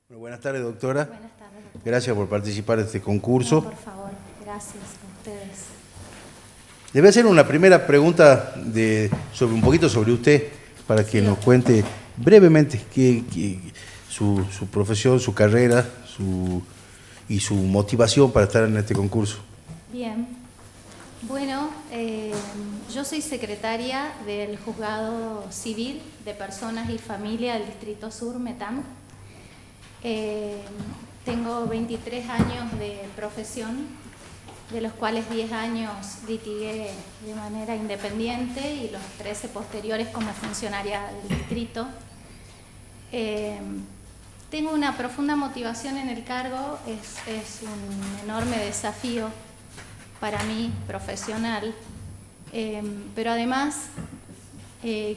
Bueno, buenas tardes, doctora. Buenas tardes, doctor. Gracias por participar de este concurso. No, por favor, gracias a ustedes. Le voy a hacer una primera pregunta un poquito sobre usted, para que nos cuente brevemente su profesión, su carrera y su motivación para estar en este concurso. Bien. Bueno, yo soy secretaria del Juzgado Civil de Personas y Familia del Distrito Sur, METAM. Tengo 23 años de profesión, de los cuales 10 años litigué de manera independiente y los 13 posteriores como funcionaria del distrito. Tengo una profunda motivación en el cargo, es un enorme desafío para mí profesional, pero además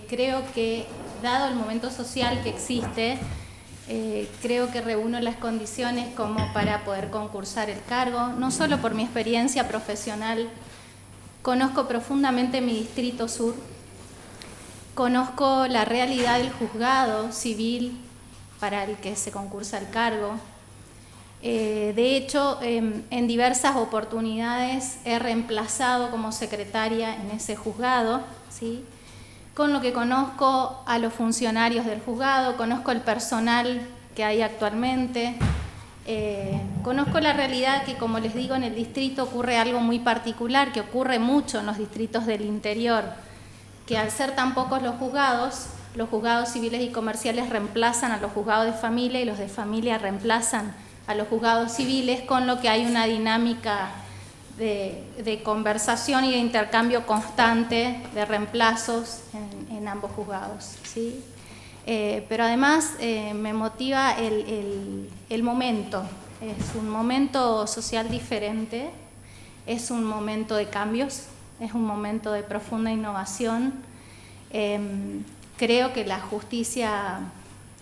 creo que, dado el momento social que existe, creo que reúno las condiciones como para poder concursar el cargo, no solo por mi experiencia profesional. Conozco profundamente mi distrito sur, conozco la realidad del juzgado civil para el que se concursa el cargo. De hecho, en diversas oportunidades he reemplazado como secretaria en ese juzgado, ¿sí? Con lo que conozco a los funcionarios del juzgado, conozco el personal que hay actualmente, conozco la realidad que, como les digo, en el distrito ocurre algo muy particular, que ocurre mucho en los distritos del interior, que al ser tan pocos los juzgados civiles y comerciales reemplazan a los juzgados de familia y los de familia reemplazan a los juzgados civiles, con lo que hay una dinámica de conversación y de intercambio constante de reemplazos en ambos juzgados, ¿sí? Pero además me motiva el momento. Es un momento social diferente, es un momento de cambios, es un momento de profunda innovación. Creo que la justicia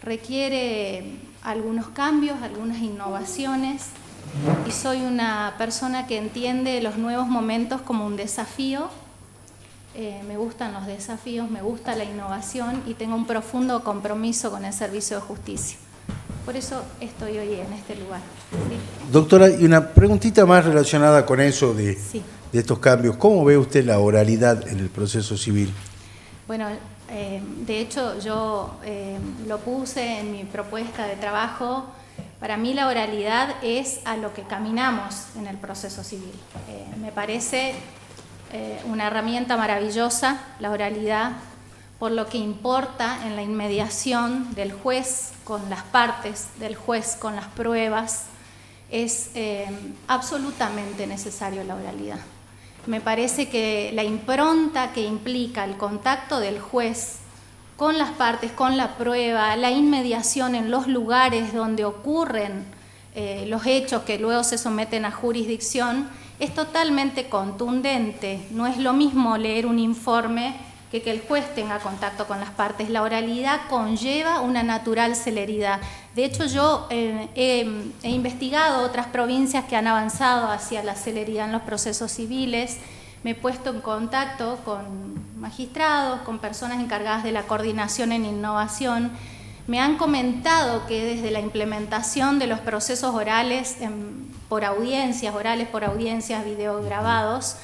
requiere algunos cambios, algunas innovaciones, y soy una persona que entiende los nuevos momentos como un desafío. Me gustan los desafíos, me gusta la innovación y tengo un profundo compromiso con el servicio de justicia. Por eso estoy hoy en este lugar. ¿Sí? Doctora, y una preguntita más relacionada con eso de estos cambios. ¿Cómo ve usted la oralidad en el proceso civil? Bueno, de hecho yo lo puse en mi propuesta de trabajo. Para mí la oralidad es a lo que caminamos en el proceso civil. Me parece una herramienta maravillosa, la oralidad, por lo que importa en la inmediación del juez con las partes, del juez con las pruebas. Es absolutamente necesario la oralidad. Me parece que la impronta que implica el contacto del juez con las partes, con la prueba, la inmediación en los lugares donde ocurren los hechos que luego se someten a jurisdicción, es totalmente contundente. No es lo mismo leer un informe que el juez tenga contacto con las partes. La oralidad conlleva una natural celeridad. De hecho, yo he investigado otras provincias que han avanzado hacia la celeridad en los procesos civiles. Me he puesto en contacto con magistrados, con personas encargadas de la coordinación en innovación. Me han comentado que desde la implementación de los procesos orales por audiencias, videograbados,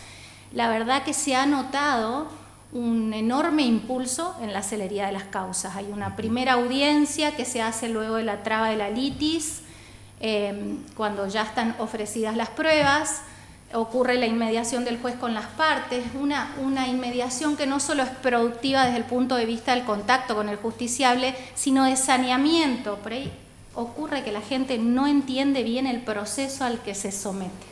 la verdad que se ha notado un enorme impulso en la celeridad de las causas. Hay una primera audiencia que se hace luego de la traba de la litis, cuando ya están ofrecidas las pruebas. Ocurre la inmediación del juez con las partes, una inmediación que no solo es productiva desde el punto de vista del contacto con el justiciable, sino de saneamiento. Por ahí ocurre que la gente no entiende bien el proceso al que se somete.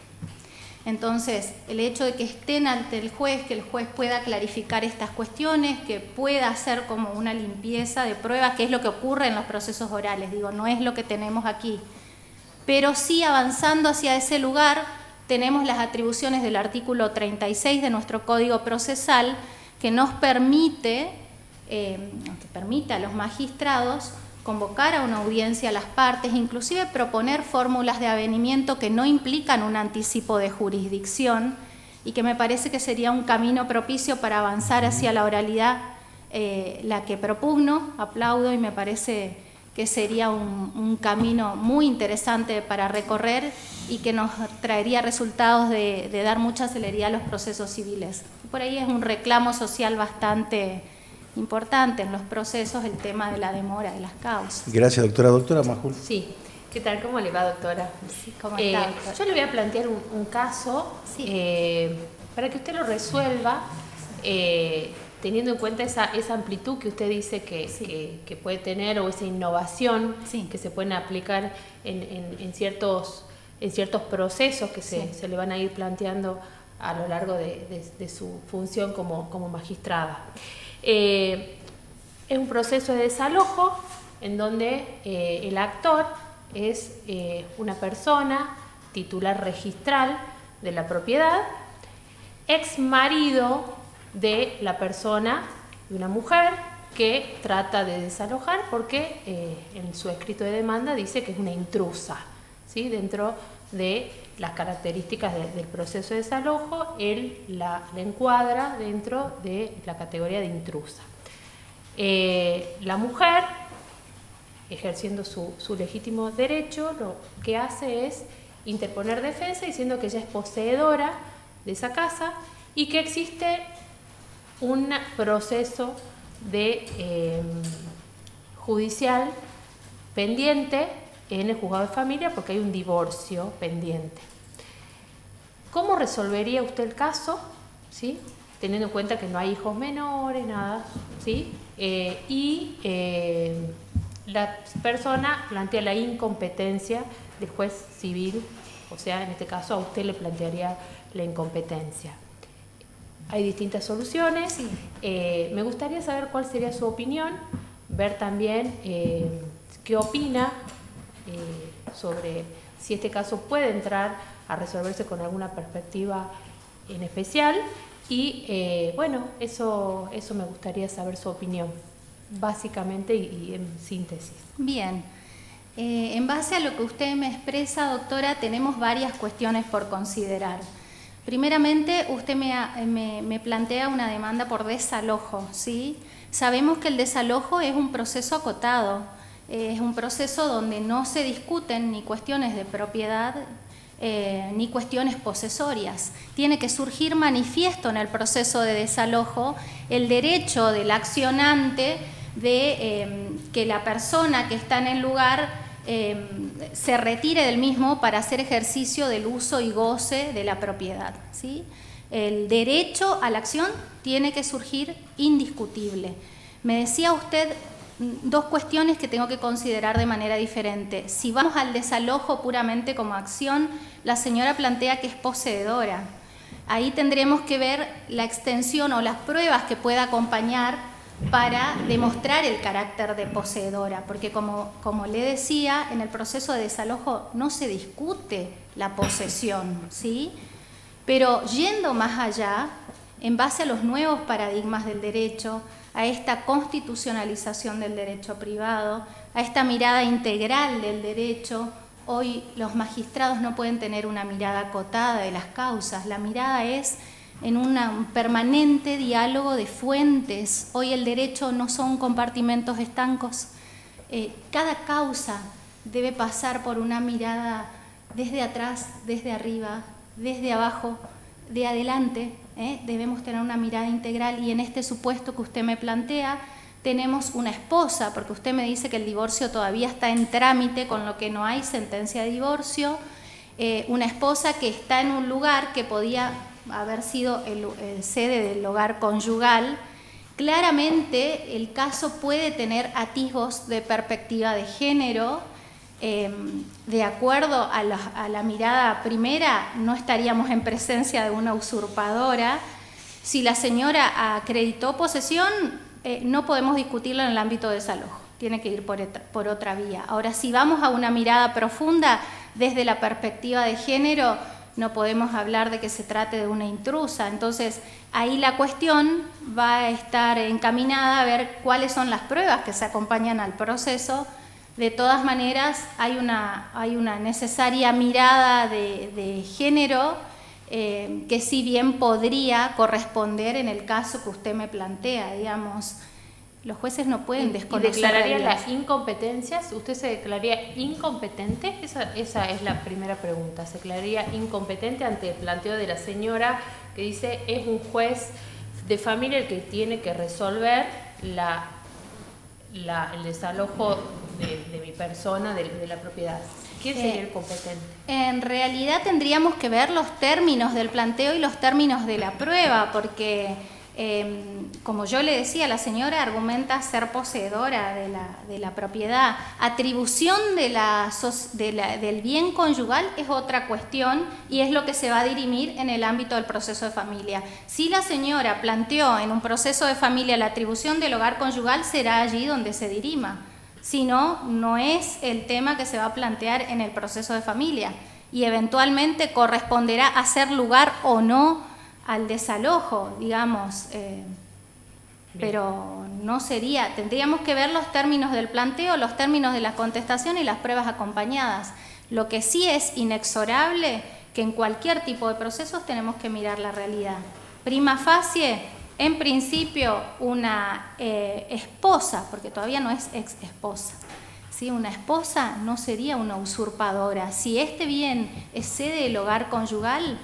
Entonces, el hecho de que estén ante el juez, que el juez pueda clarificar estas cuestiones, que pueda hacer como una limpieza de pruebas, que es lo que ocurre en los procesos orales, digo, no es lo que tenemos aquí. Pero sí, avanzando hacia ese lugar, tenemos las atribuciones del artículo 36 de nuestro Código Procesal, que nos permite a los magistrados convocar a una audiencia a las partes, inclusive proponer fórmulas de avenimiento que no implican un anticipo de jurisdicción, y que me parece que sería un camino propicio para avanzar hacia la oralidad, la que propugno, aplaudo, y me parece que sería un camino muy interesante para recorrer y que nos traería resultados de dar mucha celeridad a los procesos civiles. Por ahí es un reclamo social bastante importante en los procesos, el tema de la demora de las causas. Gracias, doctora. Doctora Majul. Sí. ¿Qué tal? ¿Cómo le va, doctora? Sí, ¿cómo está, doctora? Yo le voy a plantear un caso para que usted lo resuelva, teniendo en cuenta esa amplitud que usted dice que puede tener, o esa innovación que se pueden aplicar en ciertos procesos que se le van a ir planteando a lo largo de su función como magistrada. Es un proceso de desalojo en donde el actor es una persona titular registral de la propiedad, ex marido de la persona, de una mujer que trata de desalojar porque en su escrito de demanda dice que es una intrusa, ¿sí? Dentro de las características del proceso de desalojo, él la encuadra dentro de la categoría de intrusa. La mujer, ejerciendo su legítimo derecho, lo que hace es interponer defensa diciendo que ella es poseedora de esa casa y que existe un proceso judicial pendiente en el juzgado de familia porque hay un divorcio pendiente. ¿Cómo resolvería usted el caso? ¿Sí? Teniendo en cuenta que no hay hijos menores, nada, ¿sí? La persona plantea la incompetencia del juez civil, o sea, en este caso a usted le plantearía la incompetencia. Hay distintas soluciones. Sí. Me gustaría saber cuál sería su opinión, ver también qué opina sobre si este caso puede entrar a resolverse con alguna perspectiva en especial. Y bueno, eso me gustaría saber su opinión, básicamente y en síntesis. Bien, en base a lo que usted me expresa, doctora, tenemos varias cuestiones por considerar. Primeramente, usted me plantea una demanda por desalojo, ¿sí? Sabemos que el desalojo es un proceso acotado, es un proceso donde no se discuten ni cuestiones de propiedad ni cuestiones posesorias. Tiene que surgir manifiesto en el proceso de desalojo el derecho del accionante de que la persona que está en el lugar se retire del mismo para hacer ejercicio del uso y goce de la propiedad, ¿sí? El derecho a la acción tiene que surgir indiscutible. Me decía usted dos cuestiones que tengo que considerar de manera diferente. Si vamos al desalojo puramente como acción, la señora plantea que es poseedora. Ahí tendremos que ver la extensión o las pruebas que pueda acompañar para demostrar el carácter de poseedora, porque como le decía, en el proceso de desalojo no se discute la posesión, ¿sí? Pero yendo más allá, en base a los nuevos paradigmas del derecho, a esta constitucionalización del derecho privado, a esta mirada integral del derecho, hoy los magistrados no pueden tener una mirada acotada de las causas, la mirada es en un permanente diálogo de fuentes. Hoy el derecho no son compartimentos estancos. Cada causa debe pasar por una mirada desde atrás, desde arriba, desde abajo, de adelante. Debemos tener una mirada integral y en este supuesto que usted me plantea tenemos una esposa, porque usted me dice que el divorcio todavía está en trámite, con lo que no hay sentencia de divorcio, una esposa que está en un lugar que podía haber sido el sede del hogar conyugal. Claramente el caso puede tener atisbos de perspectiva de género. De acuerdo a la mirada primera, no estaríamos en presencia de una usurpadora. Si la señora acreditó posesión, no podemos discutirlo en el ámbito de desalojo, tiene que ir por otra vía. Ahora, si vamos a una mirada profunda desde la perspectiva de género, no podemos hablar de que se trate de una intrusa. Entonces, ahí la cuestión va a estar encaminada a ver cuáles son las pruebas que se acompañan al proceso. De todas maneras, hay una necesaria mirada de género que si bien podría corresponder en el caso que usted me plantea, digamos. Los jueces no pueden ¿Y desconocer declararía realidades. las incompetencias? ¿Usted se declararía incompetente? Esa es la primera pregunta. ¿Se declararía incompetente ante el planteo de la señora que dice es un juez de familia el que tiene que resolver el desalojo de mi persona, de la propiedad? ¿Quién sería el competente? En realidad tendríamos que ver los términos del planteo y los términos de la prueba, porque como yo le decía, la señora argumenta ser poseedora de la propiedad. Atribución del bien conyugal es otra cuestión y es lo que se va a dirimir en el ámbito del proceso de familia. Si la señora planteó en un proceso de familia la atribución del hogar conyugal, será allí donde se dirima. Si no, no es el tema que se va a plantear en el proceso de familia y eventualmente corresponderá hacer lugar o no al desalojo, digamos, pero no sería, tendríamos que ver los términos del planteo, los términos de la contestación y las pruebas acompañadas. Lo que sí es inexorable, que en cualquier tipo de procesos tenemos que mirar la realidad. Prima facie, en principio, una esposa, porque todavía no es ex esposa, ¿sí? Una esposa no sería una usurpadora. Si este bien excede el hogar conyugal,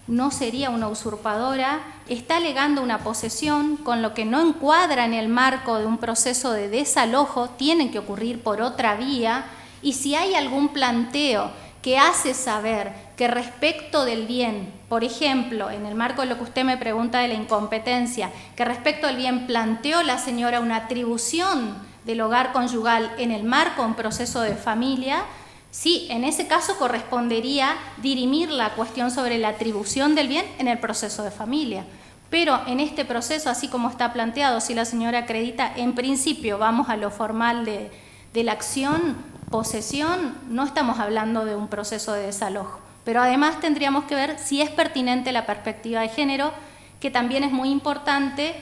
no sería una usurpadora, está alegando una posesión, con lo que no encuadra en el marco de un proceso de desalojo, tienen que ocurrir por otra vía, y si hay algún planteo que hace saber que respecto del bien, por ejemplo, en el marco de lo que usted me pregunta de la incompetencia, que respecto del bien planteó la señora una atribución del hogar conyugal en el marco de un proceso de familia, sí, en ese caso correspondería dirimir la cuestión sobre la atribución del bien en el proceso de familia. Pero en este proceso, así como está planteado, si la señora acredita, en principio vamos a lo formal de la acción, posesión, no estamos hablando de un proceso de desalojo. Pero además tendríamos que ver si es pertinente la perspectiva de género, que también es muy importante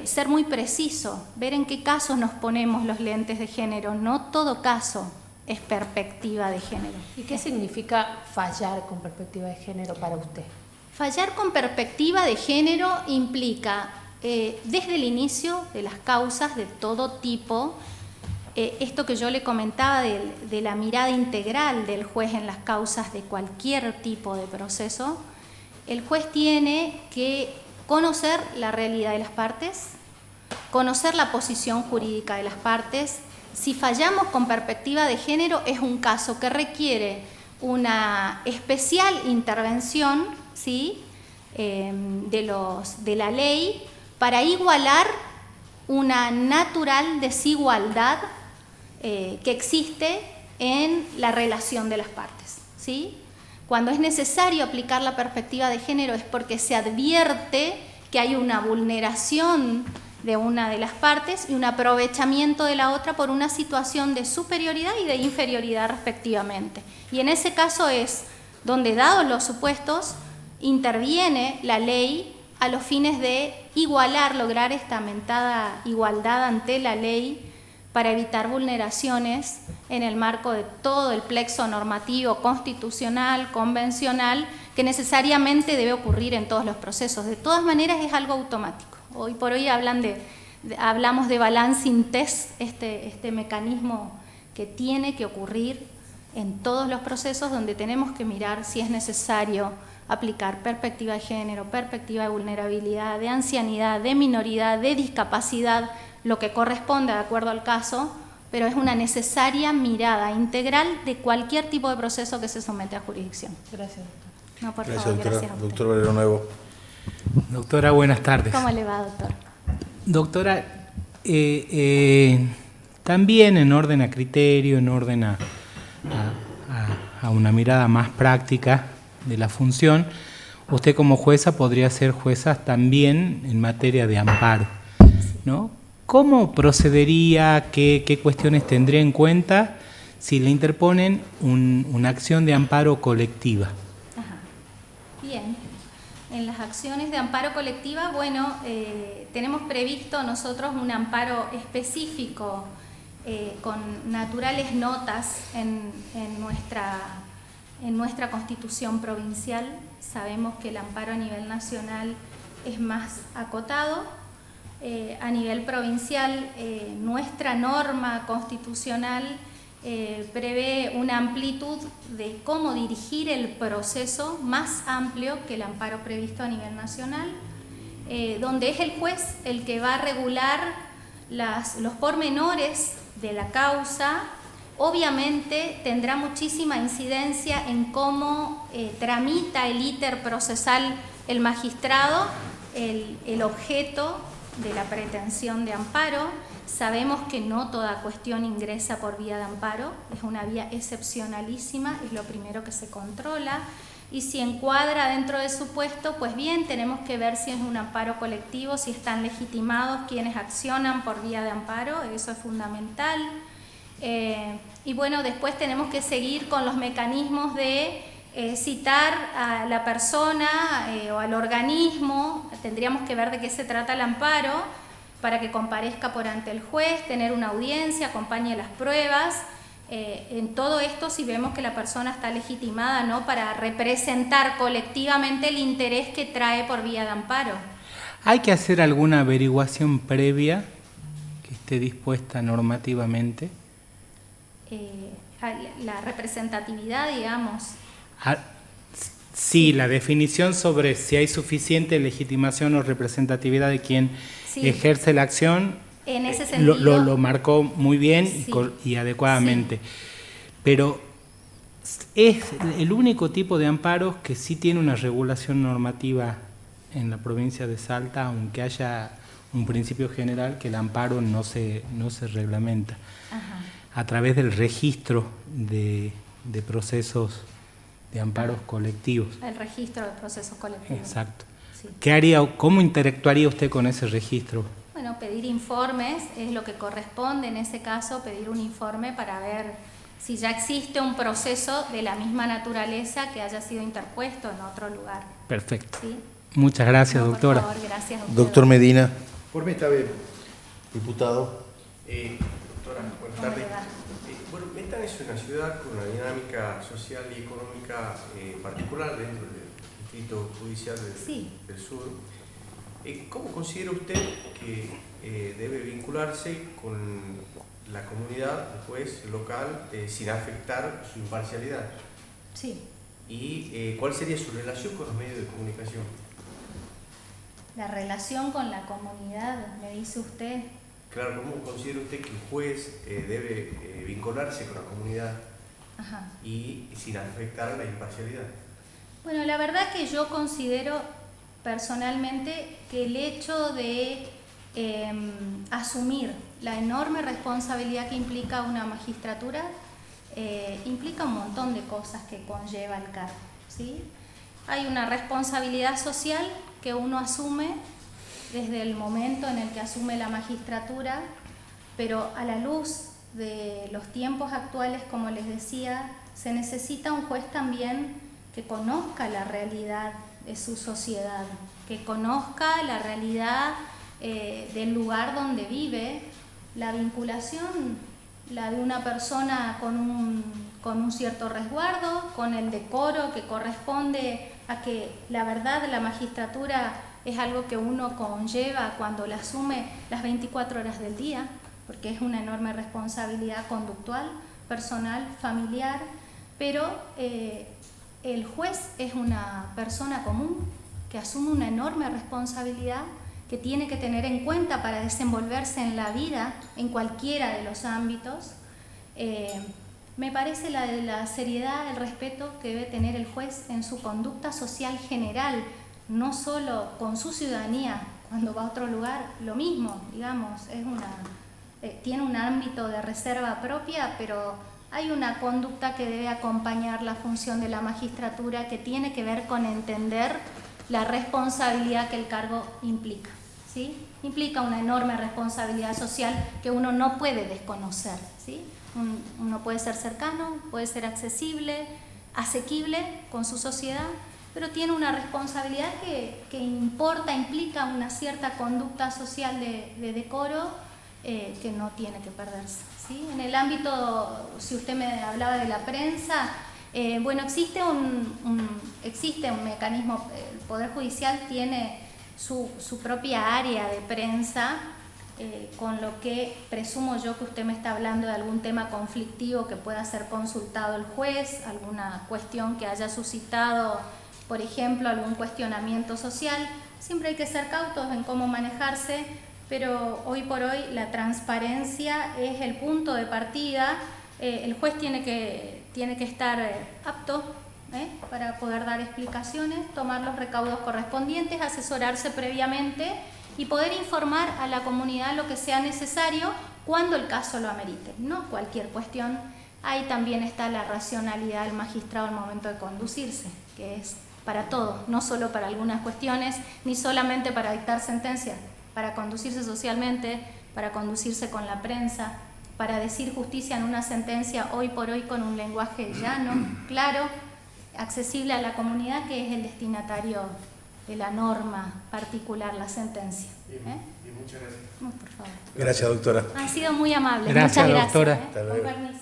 ser muy preciso, ver en qué casos nos ponemos los lentes de género, no todo caso es perspectiva de género. ¿Y qué significa fallar con perspectiva de género para usted? Fallar con perspectiva de género implica, desde el inicio de las causas de todo tipo, esto que yo le comentaba de la mirada integral del juez en las causas de cualquier tipo de proceso, el juez tiene que conocer la realidad de las partes, conocer la posición jurídica de las partes. Si fallamos con perspectiva de género, es un caso que requiere una especial intervención, ¿sí? de la ley para igualar una natural desigualdad que existe en la relación de las partes, ¿sí? Cuando es necesario aplicar la perspectiva de género es porque se advierte que hay una vulneración de una de las partes y un aprovechamiento de la otra por una situación de superioridad y de inferioridad respectivamente. Y en ese caso es donde, dados los supuestos, interviene la ley a los fines de igualar, lograr esta mentada igualdad ante la ley para evitar vulneraciones en el marco de todo el plexo normativo constitucional, convencional, que necesariamente debe ocurrir en todos los procesos. De todas maneras es algo automático. Hoy por hoy hablamos de balancing test, este mecanismo que tiene que ocurrir en todos los procesos donde tenemos que mirar si es necesario aplicar perspectiva de género, perspectiva de vulnerabilidad, de ancianidad, de minoridad, de discapacidad, lo que corresponda de acuerdo al caso, pero es una necesaria mirada integral de cualquier tipo de proceso que se somete a jurisdicción. Gracias, doctor. No, por Gracias, favor, doctora. gracias a usted. Doctor Valero Nuevo. Doctora, buenas tardes. ¿Cómo le va, doctor? Doctora, también en orden a criterio, en orden a una mirada más práctica de la función, usted como jueza podría ser jueza también en materia de amparo, ¿no? ¿Cómo procedería, qué cuestiones tendría en cuenta si le interponen una acción de amparo colectiva? Ajá. Bien. En las acciones de amparo colectiva, bueno, tenemos previsto nosotros un amparo específico con naturales notas en nuestra Constitución provincial. Sabemos que el amparo a nivel nacional es más acotado, a nivel provincial, nuestra norma constitucional prevé una amplitud de cómo dirigir el proceso más amplio que el amparo previsto a nivel nacional, donde es el juez el que va a regular los pormenores de la causa. Obviamente tendrá muchísima incidencia en cómo tramita el íter procesal el magistrado, el objeto de la pretensión de amparo. Sabemos que no toda cuestión ingresa por vía de amparo, es una vía excepcionalísima, es lo primero que se controla, y si encuadra dentro de su puesto, pues bien, tenemos que ver si es un amparo colectivo, si están legitimados quienes accionan por vía de amparo, eso es fundamental. Y bueno, después tenemos que seguir con los mecanismos de citar a la persona o al organismo. Tendríamos que ver de qué se trata el amparo para que comparezca por ante el juez, tener una audiencia, acompañe las pruebas. En todo esto, si vemos que la persona está legitimada, ¿no?, para representar colectivamente el interés que trae por vía de amparo. ¿Hay que hacer alguna averiguación previa que esté dispuesta normativamente? La representatividad, digamos. Sí, la definición sobre si hay suficiente legitimación o representatividad de quien ejerce la acción, en ese sentido, lo marcó muy bien sí, y adecuadamente. Sí. Pero es el único tipo de amparos que sí tiene una regulación normativa en la provincia de Salta, aunque haya un principio general que el amparo no se reglamenta. Ajá. A través del registro de procesos de amparos colectivos. El registro de procesos colectivos. Exacto. Sí. ¿Qué haría, cómo interactuaría usted con ese registro? Bueno, pedir informes es lo que corresponde en ese caso, pedir un informe para ver si ya existe un proceso de la misma naturaleza que haya sido interpuesto en otro lugar. Perfecto. ¿Sí? Muchas gracias, doctora. Por favor, gracias a usted. Doctor Medina. Por mí está bien. Diputado. Doctora, buenas tardes. Bueno, Metan es una ciudad con una dinámica social y económica particular dentro del Distrito Judicial del Sur. ¿Cómo considera usted que debe vincularse con la comunidad, el juez local, sin afectar su imparcialidad? Sí. ¿Y cuál sería su relación con los medios de comunicación? La relación con la comunidad, me dice usted. Claro, ¿cómo considera usted que el juez debe vincularse con la comunidad? Ajá. Y sin afectar la imparcialidad? Bueno, la verdad que yo considero personalmente que el hecho de asumir la enorme responsabilidad que implica una magistratura implica un montón de cosas que conlleva el cargo, ¿sí? Hay una responsabilidad social que uno asume desde el momento en el que asume la magistratura, pero a la luz de los tiempos actuales, como les decía, se necesita un juez también que conozca la realidad de su sociedad, que conozca la realidad del lugar donde vive, la vinculación, la de una persona con un cierto resguardo, con el decoro que corresponde a que la verdad de la magistratura es algo que uno conlleva cuando la asume las 24 horas del día, porque es una enorme responsabilidad conductual, personal, familiar, pero el juez es una persona común que asume una enorme responsabilidad que tiene que tener en cuenta para desenvolverse en la vida, en cualquiera de los ámbitos. Me parece la seriedad, el respeto que debe tener el juez en su conducta social general, no solo con su ciudadanía, cuando va a otro lugar, lo mismo, digamos, tiene un ámbito de reserva propia, pero hay una conducta que debe acompañar la función de la magistratura que tiene que ver con entender la responsabilidad que el cargo implica, ¿sí? Implica una enorme responsabilidad social que uno no puede desconocer, ¿sí? Uno puede ser cercano, puede ser accesible, asequible con su sociedad, pero tiene una responsabilidad que implica una cierta conducta social de decoro que no tiene que perderse, ¿sí? En el ámbito, si usted me hablaba de la prensa, bueno, existe un mecanismo, el Poder Judicial tiene su propia área de prensa, con lo que presumo yo que usted me está hablando de algún tema conflictivo que pueda ser consultado el juez, alguna cuestión que haya suscitado, por ejemplo, algún cuestionamiento social. Siempre hay que ser cautos en cómo manejarse, pero hoy por hoy la transparencia es el punto de partida. El juez tiene que estar apto para poder dar explicaciones, tomar los recaudos correspondientes, asesorarse previamente y poder informar a la comunidad lo que sea necesario cuando el caso lo amerite, no cualquier cuestión. Ahí también está la racionalidad del magistrado al momento de conducirse, que es para todo, no solo para algunas cuestiones, ni solamente para dictar sentencias, para conducirse socialmente, para conducirse con la prensa, para decir justicia en una sentencia hoy por hoy con un lenguaje llano, claro, accesible a la comunidad, que es el destinatario de la norma particular, la sentencia. Bien, muchas gracias. Por favor. Gracias, doctora. Han sido muy amables. Gracias, Muchas doctora. gracias. Con permiso.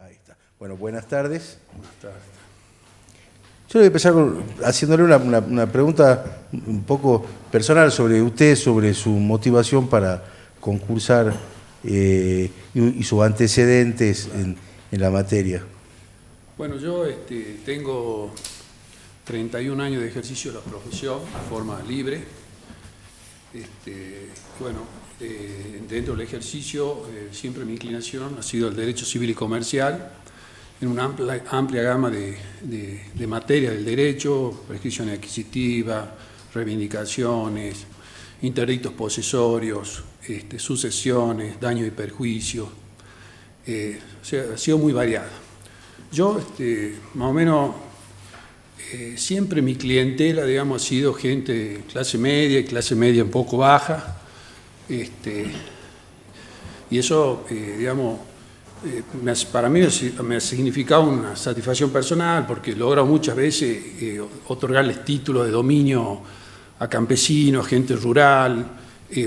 Ahí está. Bueno, buenas tardes. Buenas tardes. Yo voy a empezar haciéndole una pregunta un poco personal sobre usted, sobre su motivación para concursar y sus antecedentes en la materia. Bueno, yo tengo 31 años de ejercicio de la profesión de forma libre. Dentro del ejercicio siempre mi inclinación ha sido el derecho civil y comercial, en una amplia gama de materia del derecho, prescripción adquisitiva, reivindicaciones, interdictos posesorios, sucesiones, daños y perjuicios. Ha sido muy variado. Yo, más o menos, siempre mi clientela, digamos, ha sido gente de clase media y clase media un poco baja. Y eso, digamos, para mí me ha significado una satisfacción personal, porque he logrado muchas veces otorgarles títulos de dominio a campesinos, gente rural,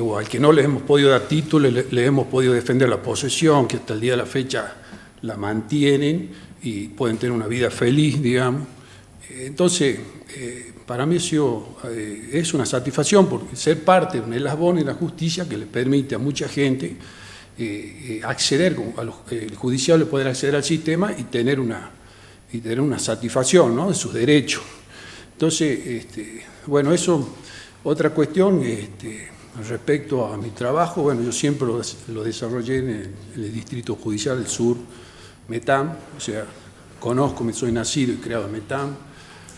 o al que no les hemos podido dar títulos, les hemos podido defender la posesión, que hasta el día de la fecha la mantienen y pueden tener una vida feliz, digamos. Entonces, para mí es una satisfacción porque ser parte de un eslabón en la justicia que le permite a mucha gente acceder, el judicial poder acceder al sistema y tener una satisfacción, ¿no?, de sus derechos. Entonces, bueno, eso, otra cuestión respecto a mi trabajo, bueno, yo siempre lo desarrollé en el Distrito Judicial del Sur, Metam, o sea, soy nacido y criado en Metam,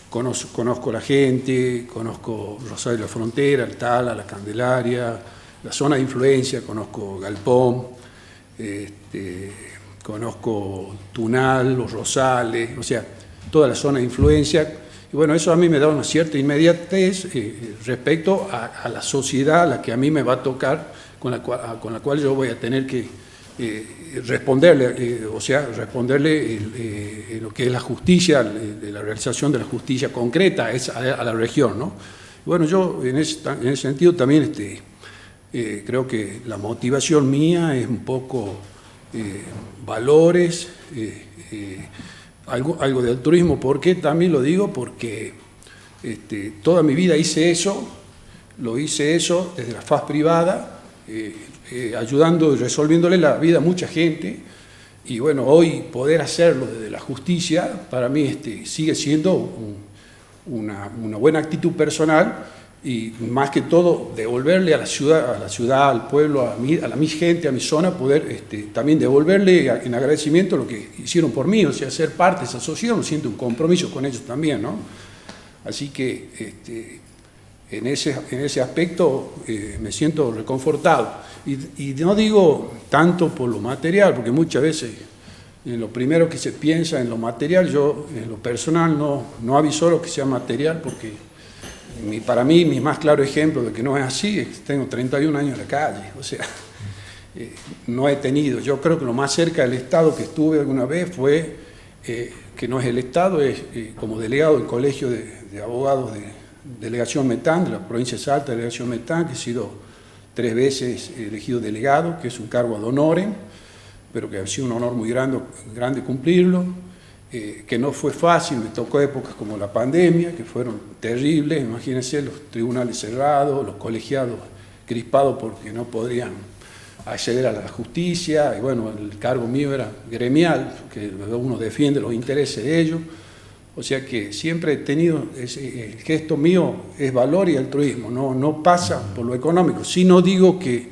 conozco la gente, conozco Rosario de la Frontera, el Tala, la Candelaria, la zona de influencia, conozco Galpón, conozco Tunal, Los Rosales, o sea, toda la zona de influencia. Y bueno, eso a mí me da una cierta inmediatez respecto a la sociedad a la que a mí me va a tocar, con la cual yo voy a tener que responderle, lo que es la justicia, la realización de la justicia concreta a la región, ¿no? Bueno, yo en ese sentido también creo que la motivación mía es un poco valores, algo de altruismo. ¿Por qué también lo digo? Porque toda mi vida lo hice eso desde la faz privada, ayudando y resolviéndole la vida a mucha gente. Y bueno, hoy poder hacerlo desde la justicia, para mí sigue siendo una buena actitud personal, y más que todo devolverle a la ciudad, al pueblo, a mi gente, a mi zona, poder también devolverle en agradecimiento lo que hicieron por mí, o sea, ser parte de esa sociedad, siento un compromiso con ellos también, ¿no? Así que en ese aspecto me siento reconfortado. Y no digo tanto por lo material, porque muchas veces lo primero que se piensa en lo material, yo en lo personal no avisoro que sea material, porque para mí mi más claro ejemplo de que no es así es que tengo 31 años en la calle, o sea, no he tenido. Yo creo que lo más cerca del Estado que estuve alguna vez fue, que no es el Estado, es como delegado del Colegio de Abogados de Delegación Metán, de la provincia de Salta, Delegación Metán, que he sido 3 veces elegido delegado, que es un cargo ad honorem, pero que ha sido un honor muy grande cumplirlo. que no fue fácil, me tocó épocas como la pandemia, que fueron terribles, imagínense los tribunales cerrados, los colegiados crispados porque no podrían acceder a la justicia, y bueno, el cargo mío era gremial, que uno defiende los intereses de ellos, o sea que siempre he tenido, el gesto mío es valor y altruismo, no pasa por lo económico. Sí, no digo que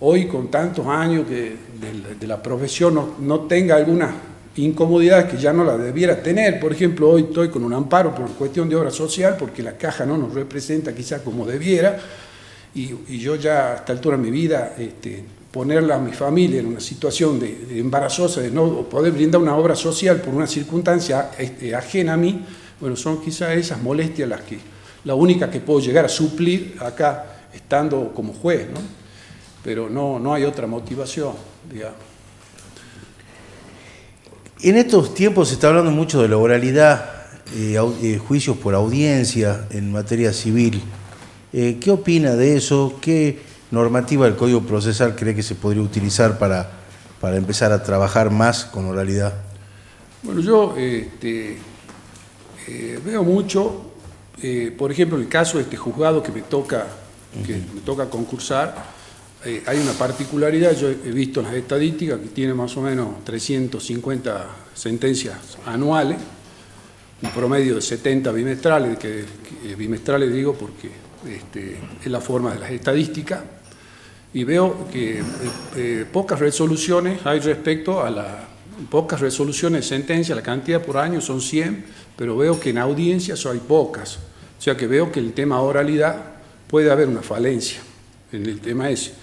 hoy con tantos años de la profesión no tenga alguna incomodidad que ya no la debiera tener. Por ejemplo, hoy estoy con un amparo por cuestión de obra social porque la caja no nos representa quizás como debiera, y yo ya a esta altura de mi vida ponerla a mi familia en una situación de embarazosa, de no poder brindar una obra social por una circunstancia ajena a mí, bueno, son quizás esas molestias la única que puedo llegar a suplir acá estando como juez, ¿no? Pero no hay otra motivación, digamos. En estos tiempos se está hablando mucho de la oralidad, juicios por audiencia en materia civil. ¿Qué opina de eso? ¿Qué normativa del Código Procesal cree que se podría utilizar para empezar a trabajar más con oralidad? Bueno, yo veo mucho, por ejemplo, el caso de este juzgado que me toca concursar. Hay una particularidad, yo he visto en las estadísticas que tiene más o menos 350 sentencias anuales, un promedio de 70 bimestrales, bimestrales digo porque es la forma de las estadísticas, y veo que pocas resoluciones hay respecto a pocas resoluciones de sentencia, la cantidad por año son 100, pero veo que en audiencias hay pocas, o sea que veo que el tema oralidad puede haber una falencia en el tema ese.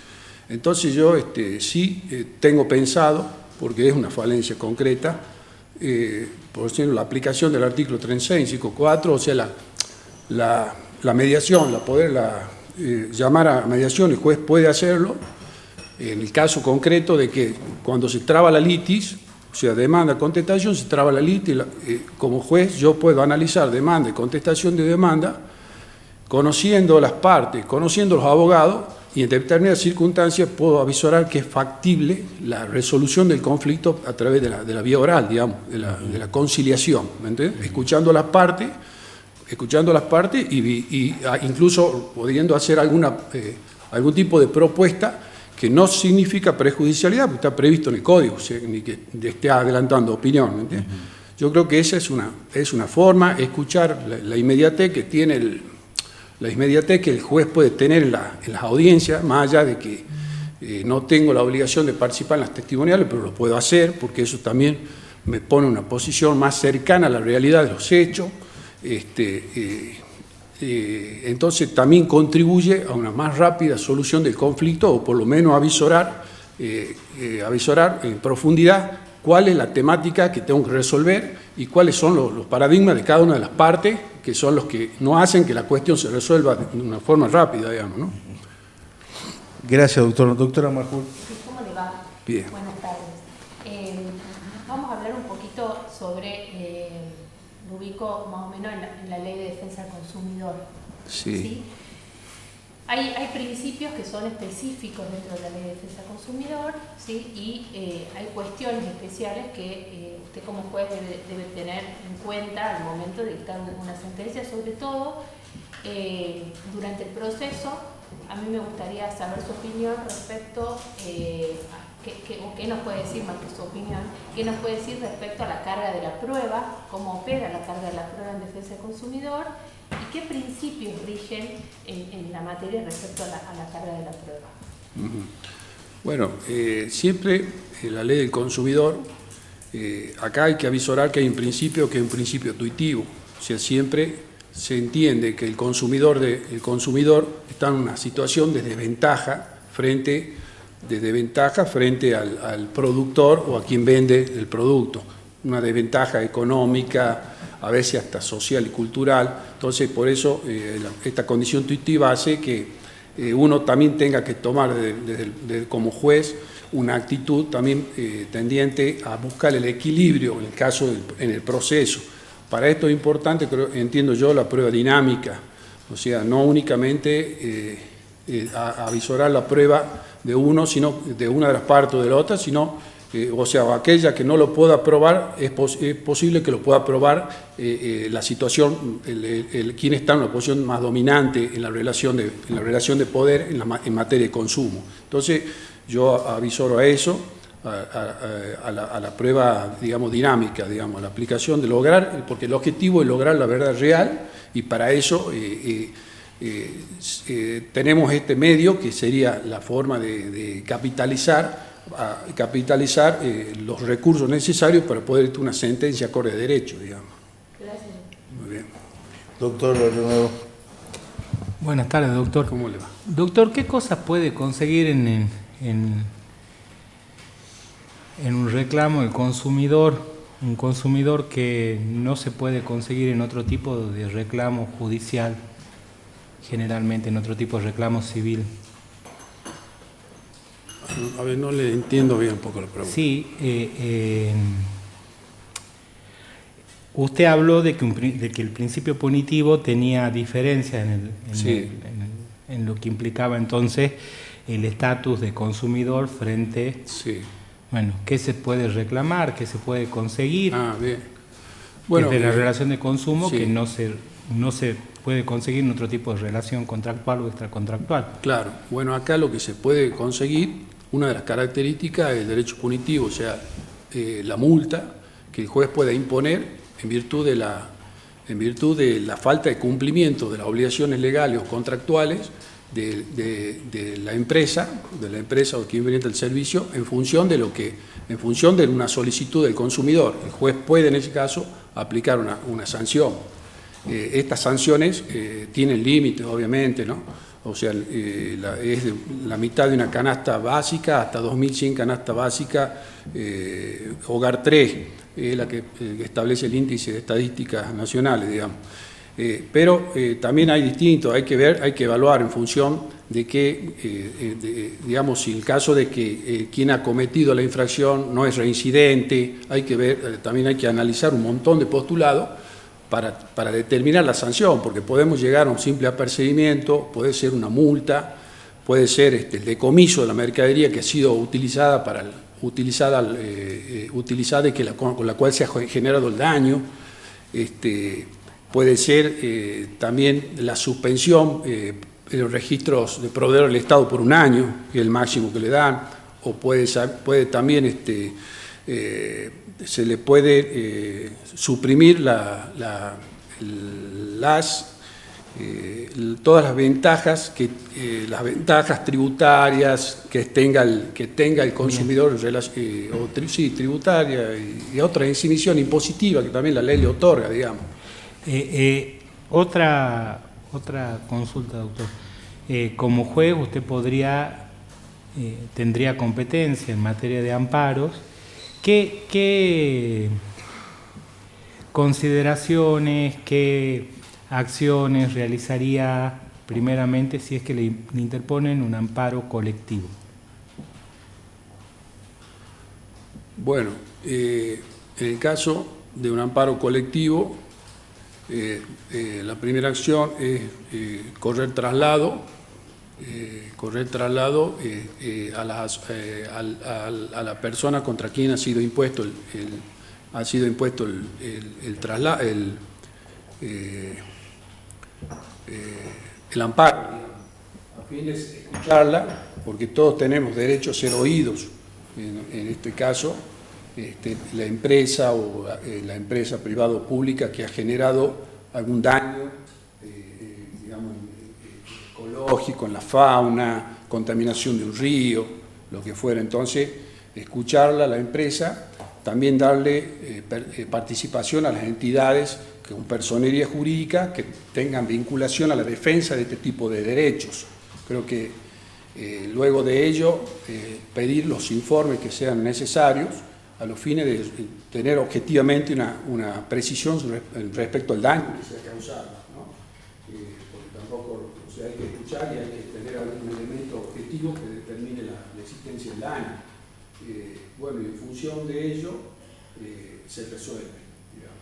Entonces yo sí tengo pensado, porque es una falencia concreta, por ejemplo, la aplicación del artículo 36.4, o sea, la mediación, llamar a mediación, el juez puede hacerlo, en el caso concreto de que cuando se traba la litis, o sea, demanda, contestación, se traba la litis, como juez yo puedo analizar demanda y contestación de demanda, conociendo las partes, conociendo los abogados, y en determinadas circunstancias puedo avisorar que es factible la resolución del conflicto a través de la vía oral, digamos, de la conciliación, ¿me entiendes? Escuchando las partes y incluso pudiendo hacer algún tipo de propuesta que no significa prejudicialidad, porque está previsto en el código, o sea, ni que esté adelantando opinión, ¿me entiendes? Yo creo que esa es una forma, escuchar la inmediatez que tiene la inmediatez que el juez puede tener en las audiencias, más allá de que no tengo la obligación de participar en las testimoniales, pero lo puedo hacer porque eso también me pone en una posición más cercana a la realidad de los hechos. Entonces también contribuye a una más rápida solución del conflicto, o por lo menos avisorar en profundidad cuál es la temática que tengo que resolver y cuáles son los paradigmas de cada una de las partes, que son los que no hacen que la cuestión se resuelva de una forma rápida, digamos, ¿no? Gracias, doctor. Doctora Majul. ¿Cómo le va? Bien. Buenas tardes. Vamos a hablar un poquito sobre, lo ubico más o menos en la Ley de Defensa del Consumidor. Sí. Hay principios que son específicos dentro de la Ley de Defensa del Consumidor, ¿sí? Y hay cuestiones especiales que usted como juez debe tener en cuenta al momento de dictar una sentencia, sobre todo durante el proceso. A mí me gustaría saber su opinión respecto qué nos puede decir, más que su opinión, qué nos puede decir respecto a la carga de la prueba, cómo opera la carga de la prueba en defensa del consumidor y qué principios rigen en la materia respecto a la carga de la prueba. Bueno, siempre la ley del consumidor, acá hay que avisorar que hay un principio que es un principio intuitivo, o sea, siempre se entiende que el consumidor está en una situación de desventaja frente al productor o a quien vende el producto, una desventaja económica, a veces hasta social y cultural. Entonces, por eso esta condición intuitiva hace que uno también tenga que tomar como juez una actitud también tendiente a buscar el equilibrio en el proceso. Para esto es importante, entiendo yo, la prueba dinámica, o sea, no únicamente avisorar la prueba de uno, sino de una de las partes o de la otra, sino o sea, aquella que no lo pueda aprobar, es posible que lo pueda aprobar la situación, quien está en una posición más dominante en la relación de poder en materia de consumo. Entonces, yo avisoro a eso, a la prueba, digamos, dinámica, digamos, a la aplicación de lograr, porque el objetivo es lograr la verdad real, y para eso tenemos este medio que sería la forma de capitalizar los recursos necesarios para poder tener una sentencia acorde a derecho, digamos. Gracias. Muy bien. Doctor, de nuevo. Buenas tardes, doctor. ¿Cómo le va? Doctor, ¿qué cosas puede conseguir en un reclamo el consumidor? Un consumidor que no se puede conseguir en otro tipo de reclamo judicial, generalmente en otro tipo de reclamo civil. A ver, no le entiendo bien un poco la pregunta. Sí, usted habló de que el principio punitivo tenía diferencia en lo que implicaba entonces el estatus de consumidor frente, bueno, qué se puede reclamar, qué se puede conseguir, bien. Bueno, de la relación de consumo sí. que no se puede conseguir en otro tipo de relación contractual o extracontractual. Claro, bueno, acá lo que se puede conseguir, una de las características es el derecho punitivo, o sea, la multa que el juez pueda imponer en virtud de la falta de cumplimiento de las obligaciones legales o contractuales de la empresa o quien brinda el servicio en función de una solicitud del consumidor. El juez puede en ese caso aplicar una sanción. Estas sanciones tienen límites, obviamente, ¿no? O sea, es de la mitad de una canasta básica hasta 2.100 canasta básica, hogar 3, es la que establece el índice de estadísticas nacionales, digamos. Pero también hay distintos, hay que evaluar en función de que, digamos, si el caso de que quien ha cometido la infracción no es reincidente, hay que ver, también hay que analizar un montón de postulados para determinar la sanción, porque podemos llegar a un simple apercibimiento, puede ser una multa, puede ser el decomiso de la mercadería que ha sido utilizada y con la cual se ha generado el daño, puede ser también la suspensión de los registros de proveedor del Estado por 1 año, que es el máximo que le dan, o puede también se le puede suprimir todas las ventajas tributarias que tenga el consumidor, tributaria y otra exhibición impositiva que también la ley le otorga, digamos. Otra consulta, doctor. Como juez usted tendría competencia en materia de amparos. ¿Qué consideraciones, qué acciones realizaría primeramente si es que le interponen un amparo colectivo? Bueno, en el caso de un amparo colectivo, la primera acción es correr traslado a la persona contra quien ha sido impuesto el amparo, a fin de escucharla, porque todos tenemos derecho a ser oídos. En este caso, la empresa o la empresa privada o pública que ha generado algún daño, digamos, ecológico en la fauna, contaminación de un río, lo que fuera. Entonces, escucharla a la empresa, también darle participación a las entidades con personería jurídica que tengan vinculación a la defensa de este tipo de derechos. Creo que luego de ello, pedir los informes que sean necesarios a los fines de tener objetivamente una precisión respecto al daño que se ha causado, ¿no? Porque tampoco, o sea, hay que escuchar y hay que tener algún elemento objetivo que determine la existencia del daño. Bueno, y en función de ello se resuelve, digamos.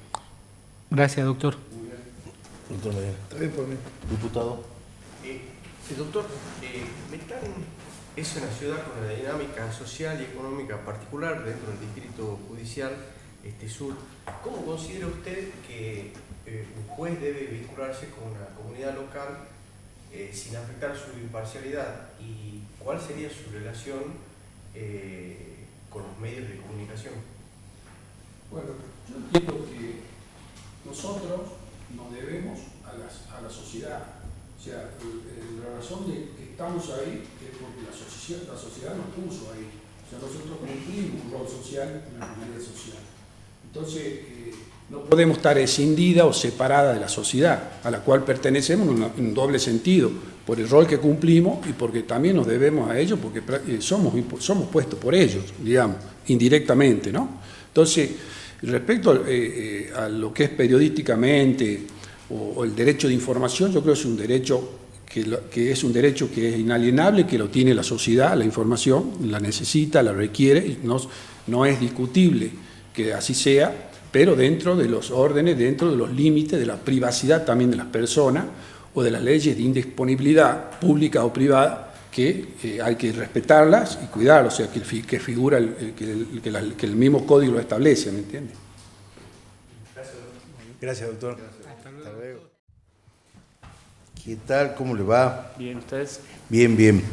Gracias, doctor. Doctor Medina. Está bien por mí. Diputado. Doctor, Metán es una ciudad con una dinámica social y económica particular dentro del distrito judicial sur. ¿Cómo considera usted que un juez debe vincularse con una comunidad local sin afectar su imparcialidad? ¿Y cuál sería su relación con los medios de comunicación? Bueno, yo entiendo que nosotros nos debemos a la sociedad. O sea, la razón de que estamos ahí es porque la sociedad nos puso ahí. O sea, nosotros cumplimos un rol social, una comunidad social. Entonces, no podemos estar escindida o separada de la sociedad a la cual pertenecemos en un doble sentido, por el rol que cumplimos y porque también nos debemos a ellos, porque somos puestos por ellos, digamos, indirectamente, ¿no? Entonces, respecto a lo que es periodísticamente o el derecho de información, yo creo que es un derecho que es inalienable, que lo tiene la sociedad, la información, la necesita, la requiere, y no es discutible que así sea, pero dentro de los órdenes, dentro de los límites de la privacidad también de las personas o de las leyes de indisponibilidad pública o privada, que hay que respetarlas y cuidarlas, o sea, que figura que el mismo código lo establece, ¿me entiende? Gracias, doctor. Hasta luego. ¿Qué tal? ¿Cómo le va? Bien, ¿ustedes? Bien, bien.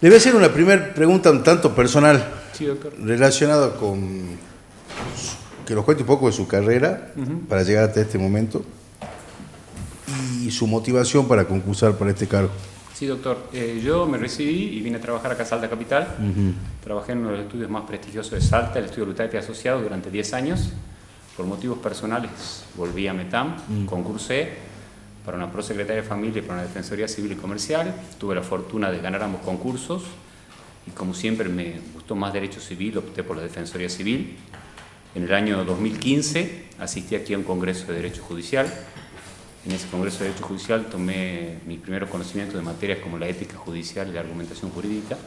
Le voy a hacer una primera pregunta un tanto personal. Sí, doctor. Relacionada con que nos cuente un poco de su carrera para llegar hasta este momento y su motivación para concursar para este cargo. Sí, doctor. Yo me recibí y vine a trabajar acá a Salta Capital. Trabajé en uno de los estudios más prestigiosos de Salta, el estudio Lutati Asociado, durante 10 años. Por motivos personales volví a Metam, concursé para una prosecretaria de familia y para una defensoría civil y comercial. Tuve la fortuna de ganar ambos concursos y, como siempre me gustó más derecho civil, opté por la defensoría civil. En el año 2015 asistí aquí a un congreso de derecho judicial. En ese congreso de derecho judicial tomé mis primeros conocimientos de materias como la ética judicial y la argumentación jurídica.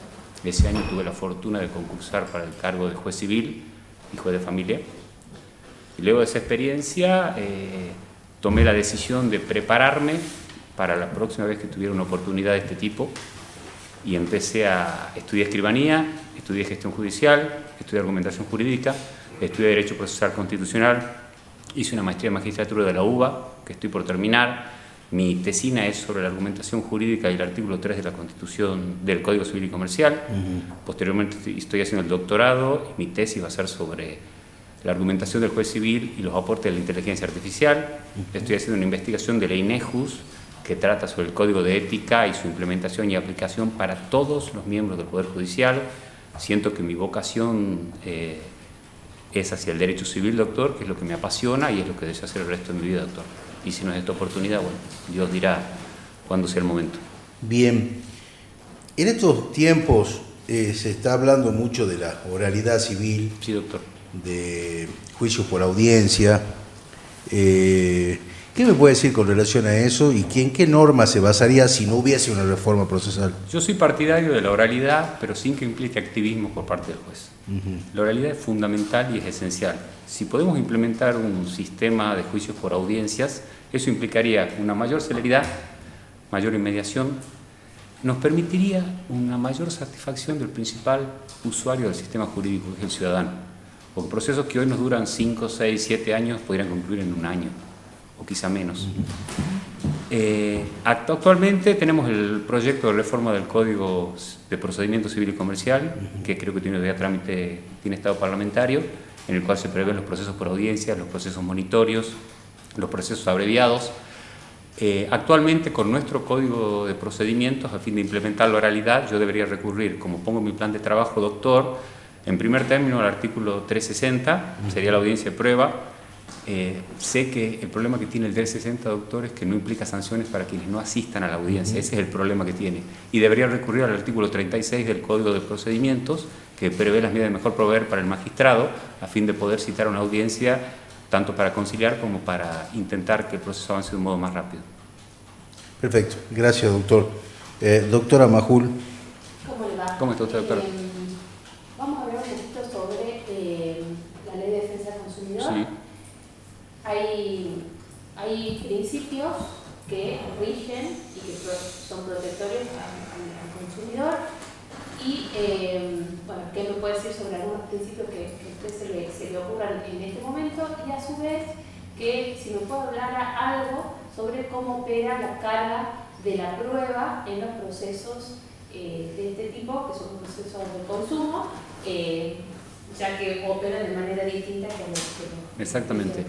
Ese año tuve la fortuna de concursar para el cargo de juez civil y juez de familia. Y luego de esa experiencia tomé la decisión de prepararme para la próxima vez que tuviera una oportunidad de este tipo y empecé a estudiar escribanía, estudié gestión judicial, estudié argumentación jurídica, estudié derecho procesal constitucional, hice una maestría en magistratura de la UBA, que estoy por terminar. Mi tesina es sobre la argumentación jurídica y el artículo 3 de la Constitución del Código Civil y Comercial. Posteriormente estoy haciendo el doctorado y mi tesis va a ser sobre la argumentación del juez civil y los aportes de la inteligencia artificial. Estoy haciendo una investigación de la INEJUS que trata sobre el código de ética y su implementación y aplicación para todos los miembros del Poder Judicial. Siento que mi vocación es hacia el derecho civil, doctor, que es lo que me apasiona y es lo que deseo hacer el resto de mi vida, doctor. Y si no es esta oportunidad, bueno, Dios dirá cuándo sea el momento. Bien. En estos tiempos se está hablando mucho de la oralidad civil. Sí, doctor. De juicios por audiencia. ¿Qué me puede decir con relación a eso y en qué norma se basaría si no hubiese una reforma procesal? Yo soy partidario de la oralidad, pero sin que implique activismo por parte del juez. La oralidad es fundamental y es esencial. Si podemos implementar un sistema de juicios por audiencias, eso implicaría una mayor celeridad, mayor inmediación, nos permitiría una mayor satisfacción del principal usuario del sistema jurídico, que es el ciudadano. Porque procesos que hoy nos duran 5, 6, 7 años podrían concluir en un año, o quizá menos. Actualmente tenemos el proyecto de reforma del Código de Procedimiento Civil y Comercial, que creo que tiene ya trámite, tiene estado parlamentario, en el cual se prevén los procesos por audiencias, los procesos monitorios, los procesos abreviados. Actualmente, con nuestro Código de Procedimientos, a fin de implementar la oralidad, yo debería recurrir, como pongo en mi plan de trabajo, doctor, en primer término, al artículo 360, sería la audiencia de prueba. Sé que el problema que tiene el 360, doctor, es que no implica sanciones para quienes no asistan a la audiencia. Ese es el problema que tiene. Y debería recurrir al artículo 36 del Código de Procedimientos, que prevé las medidas de mejor proveer para el magistrado, a fin de poder citar una audiencia, tanto para conciliar como para intentar que el proceso avance de un modo más rápido. Perfecto. Gracias, doctor. Doctora Majul. ¿Cómo le va? ¿Cómo está usted, doctora? Vamos a hablar un poquito sobre la Ley de Defensa del Consumidor. Sí. Hay principios que rigen y que son protectores al consumidor. Y, bueno, ¿qué me puede decir sobre algunos principios que a usted se le ocurran en este momento? Y a su vez, que si me puede hablar algo sobre cómo opera la carga de la prueba en los procesos de este tipo, que son procesos de consumo, ya que operan de manera distinta que los que... Exactamente.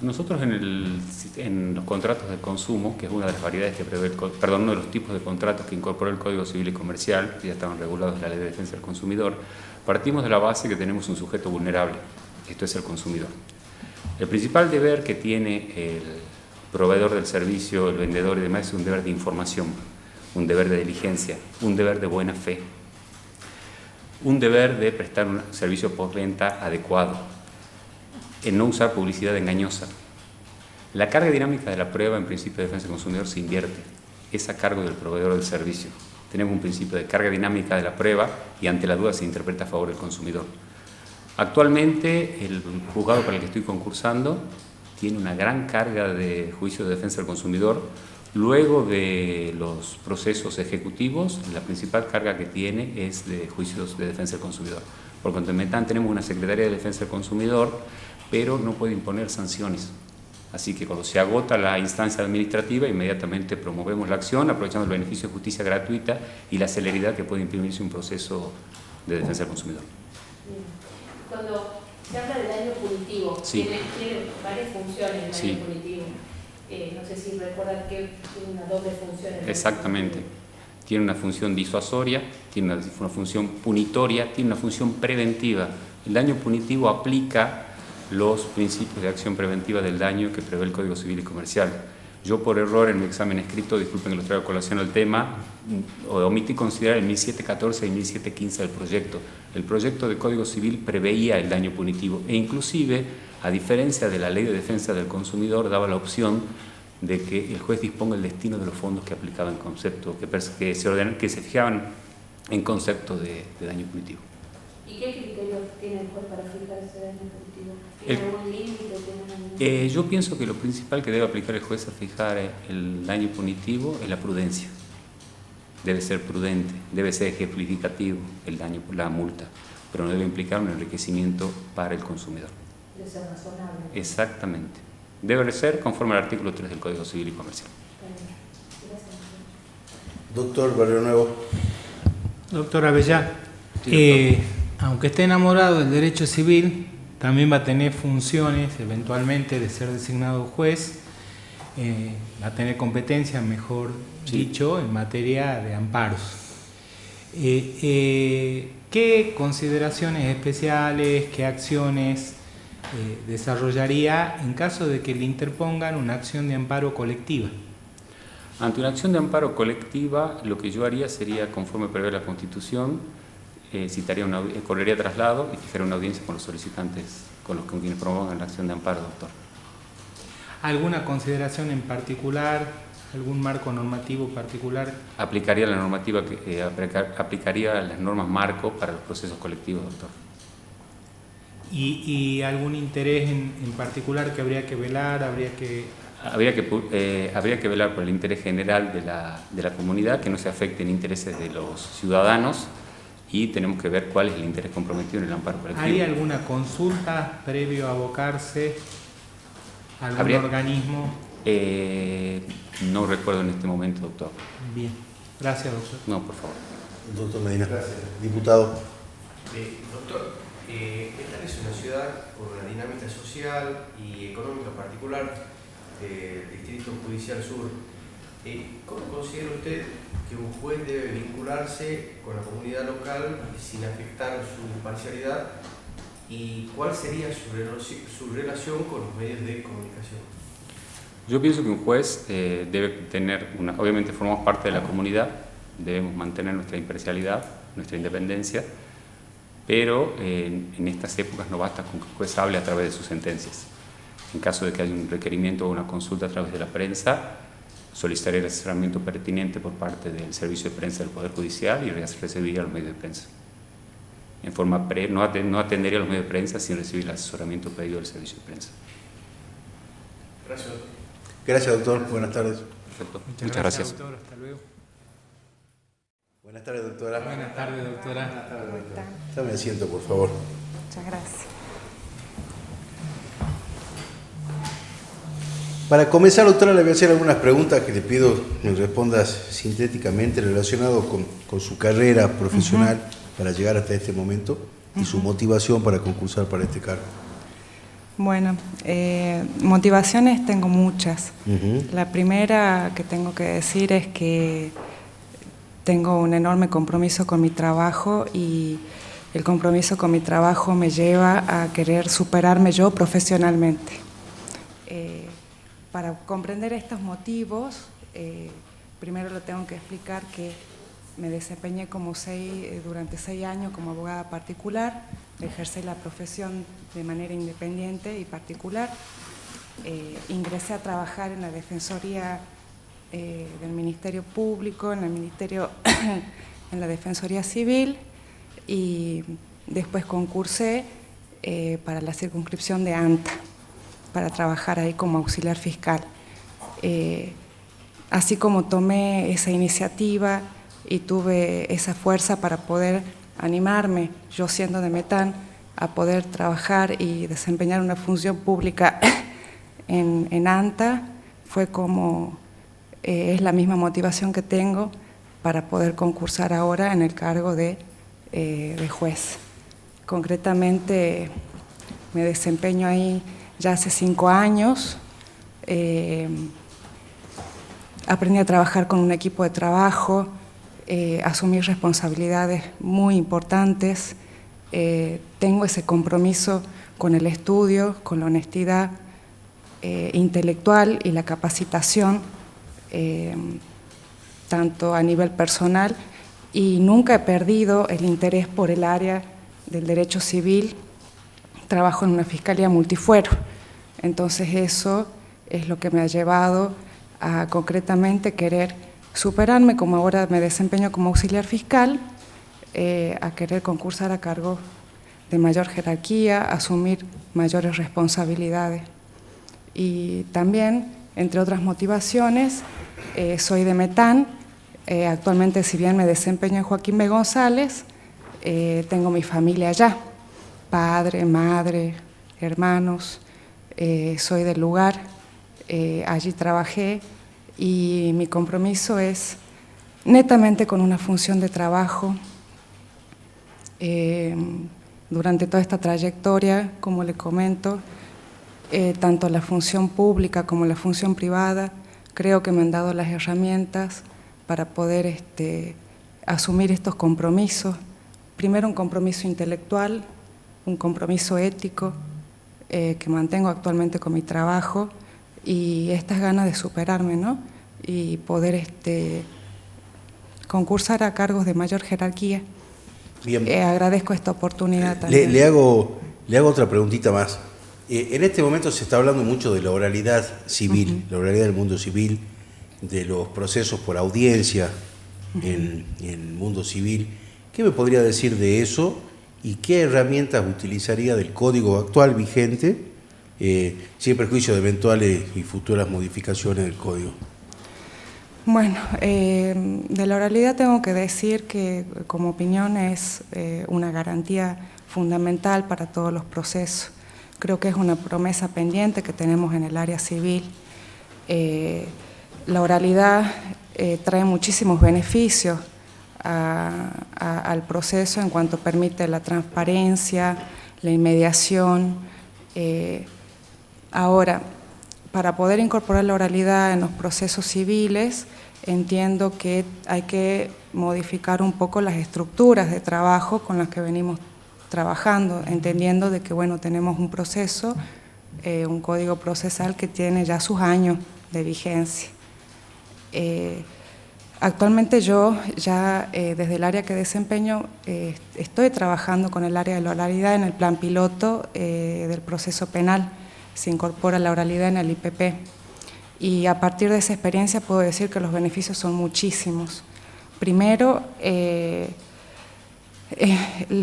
Nosotros en los contratos de consumo, que es una de las variedades que prevé uno de los tipos de contratos que incorporó el Código Civil y Comercial, que ya estaban regulados en la Ley de Defensa del Consumidor, partimos de la base que tenemos un sujeto vulnerable, esto es el consumidor. El principal deber que tiene el proveedor del servicio, el vendedor y demás, es un deber de información, un deber de diligencia, un deber de buena fe, un deber de prestar un servicio postventa adecuado, en no usar publicidad engañosa. La carga dinámica de la prueba en principio de defensa del consumidor se invierte, es a cargo del proveedor del servicio. Tenemos un principio de carga dinámica de la prueba y ante la duda se interpreta a favor del consumidor. Actualmente el juzgado para el que estoy concursando tiene una gran carga de juicios de defensa del consumidor. Luego de los procesos ejecutivos, la principal carga que tiene es de juicios de defensa del consumidor. Por cuanto en Metán tenemos una Secretaría de Defensa del Consumidor, pero no puede imponer sanciones. Así que cuando se agota la instancia administrativa, inmediatamente promovemos la acción, aprovechando el beneficio de justicia gratuita y la celeridad que puede imprimirse un proceso de defensa del consumidor. Cuando se habla del daño punitivo, sí, tiene varias funciones el daño sí, punitivo. No sé si recuerdan que tiene una doble función. Exactamente. Tiene una función disuasoria, tiene una función punitoria, tiene una función preventiva. El daño punitivo aplica los principios de acción preventiva del daño que prevé el Código Civil y Comercial. Yo por error en mi examen escrito, disculpen que lo traigo a colación al tema, omití considerar el 1714 y 1715 del proyecto. El proyecto de Código Civil preveía el daño punitivo e inclusive, a diferencia de la Ley de Defensa del Consumidor, daba la opción de que el juez disponga el destino de los fondos que aplicaban concepto, que se fijaban en concepto de daño punitivo. ¿Y qué criterios tiene el juez para fijar ese daño punitivo? ¿Tiene algún límite? Yo pienso que lo principal que debe aplicar el juez a fijar el daño punitivo es la prudencia. Debe ser prudente, debe ser ejemplificativo el daño, la multa, pero no debe implicar un enriquecimiento para el consumidor. Debe ser razonable. Exactamente. Debe ser conforme al artículo 3 del Código Civil y Comercial. Doctor Barrio Nuevo. Doctor Avellá, aunque esté enamorado del derecho civil, también va a tener funciones eventualmente de ser designado juez, va a tener competencia, mejor dicho, en materia de amparos. ¿Qué consideraciones especiales, qué acciones desarrollaría en caso de que le interpongan una acción de amparo colectiva? Ante una acción de amparo colectiva, lo que yo haría sería, conforme prevé la Constitución, correría traslado y fijaría una audiencia con los solicitantes, con quienes promuevan la acción de amparo, doctor. ¿Alguna consideración en particular, algún marco normativo particular? Aplicaría la normativa aplicaría las normas marco para los procesos colectivos, doctor. ¿Y algún interés en particular que habría que velar, habría que velar por el interés general de la comunidad, que no se afecten intereses de los ciudadanos, y tenemos que ver cuál es el interés comprometido en el amparo colectivo. ¿Hay alguna consulta previo a abocarse a algún organismo? No recuerdo en este momento, doctor. Bien, gracias, doctor. No, por favor. Doctor Medina. Gracias. Diputado. Doctor, Metán es una ciudad con una dinámica social y económica particular, Distrito Judicial Sur. ¿Cómo considera usted que un juez debe vincularse con la comunidad local sin afectar su parcialidad? ¿Y cuál sería su relación con los medios de comunicación? Yo pienso que un juez debe tener obviamente formamos parte de la comunidad, debemos mantener nuestra imparcialidad, nuestra independencia, pero en estas épocas no basta con que el juez hable a través de sus sentencias. En caso de que haya un requerimiento o una consulta a través de la prensa, solicitaré el asesoramiento pertinente por parte del Servicio de Prensa del Poder Judicial y recibiría a los medios de prensa. En forma no atendería a los medios de prensa sin recibir el asesoramiento pedido del Servicio de Prensa. Gracias. Gracias, doctor. Buenas tardes. Perfecto. Muchas gracias. Doctor. Hasta luego. Buenas tardes, doctora. Buenas tardes, doctora. Tome asiento, por favor. Muchas gracias. Para comenzar, doctora, le voy a hacer algunas preguntas que le pido me respondas sintéticamente relacionado con su carrera profesional para llegar hasta este momento y su motivación para concursar para este cargo. Bueno, motivaciones tengo muchas. La primera que tengo que decir es que tengo un enorme compromiso con mi trabajo y el compromiso con mi trabajo me lleva a querer superarme yo profesionalmente. Para comprender estos motivos, primero lo tengo que explicar que me desempeñé durante 6 años como abogada particular, ejercí la profesión de manera independiente y particular, ingresé a trabajar en la Defensoría del Ministerio Público, en la Defensoría Civil y después concursé para la circunscripción de ANTA, para trabajar ahí como auxiliar fiscal. Así como tomé esa iniciativa y tuve esa fuerza para poder animarme, yo siendo de Metán, a poder trabajar y desempeñar una función pública en ANTA, fue como, es la misma motivación que tengo para poder concursar ahora en el cargo de juez. Concretamente me desempeño ahí ya hace 5 años, aprendí a trabajar con un equipo de trabajo, asumir responsabilidades muy importantes, tengo ese compromiso con el estudio, con la honestidad intelectual y la capacitación, tanto a nivel personal, y nunca he perdido el interés por el área del derecho civil. Trabajo en una fiscalía multifuero, entonces eso es lo que me ha llevado a concretamente querer superarme, como ahora me desempeño como auxiliar fiscal, a querer concursar a cargo de mayor jerarquía, asumir mayores responsabilidades. Y también, entre otras motivaciones, soy de Metán, actualmente si bien me desempeño en Joaquín B. González, tengo mi familia allá. Padre, madre, hermanos, soy del lugar, allí trabajé y mi compromiso es netamente con una función de trabajo. Durante toda esta trayectoria, como le comento, tanto la función pública como la función privada, creo que me han dado las herramientas para poder asumir estos compromisos. Primero un compromiso intelectual, un compromiso ético que mantengo actualmente con mi trabajo y estas ganas de superarme, ¿no? Y poder concursar a cargos de mayor jerarquía. Bien. Agradezco esta oportunidad también. Le hago otra preguntita más. En este momento se está hablando mucho de la oralidad civil, la oralidad del mundo civil, de los procesos por audiencia en el mundo civil. ¿Qué me podría decir de eso? ¿Y qué herramientas utilizaría del código actual vigente, sin perjuicio de eventuales y futuras modificaciones del código? Bueno, de la oralidad tengo que decir que como opinión es una garantía fundamental para todos los procesos. Creo que es una promesa pendiente que tenemos en el área civil. La oralidad trae muchísimos beneficios al proceso en cuanto permite la transparencia, la inmediación. Ahora, para poder incorporar la oralidad en los procesos civiles, entiendo que hay que modificar un poco las estructuras de trabajo con las que venimos trabajando, entendiendo de que, bueno, tenemos un proceso, un código procesal que tiene ya sus años de vigencia. Actualmente yo ya desde el área que desempeño estoy trabajando con el área de la oralidad en el plan piloto del proceso penal. Se incorpora la oralidad en el IPP y a partir de esa experiencia puedo decir que los beneficios son muchísimos. Primero, el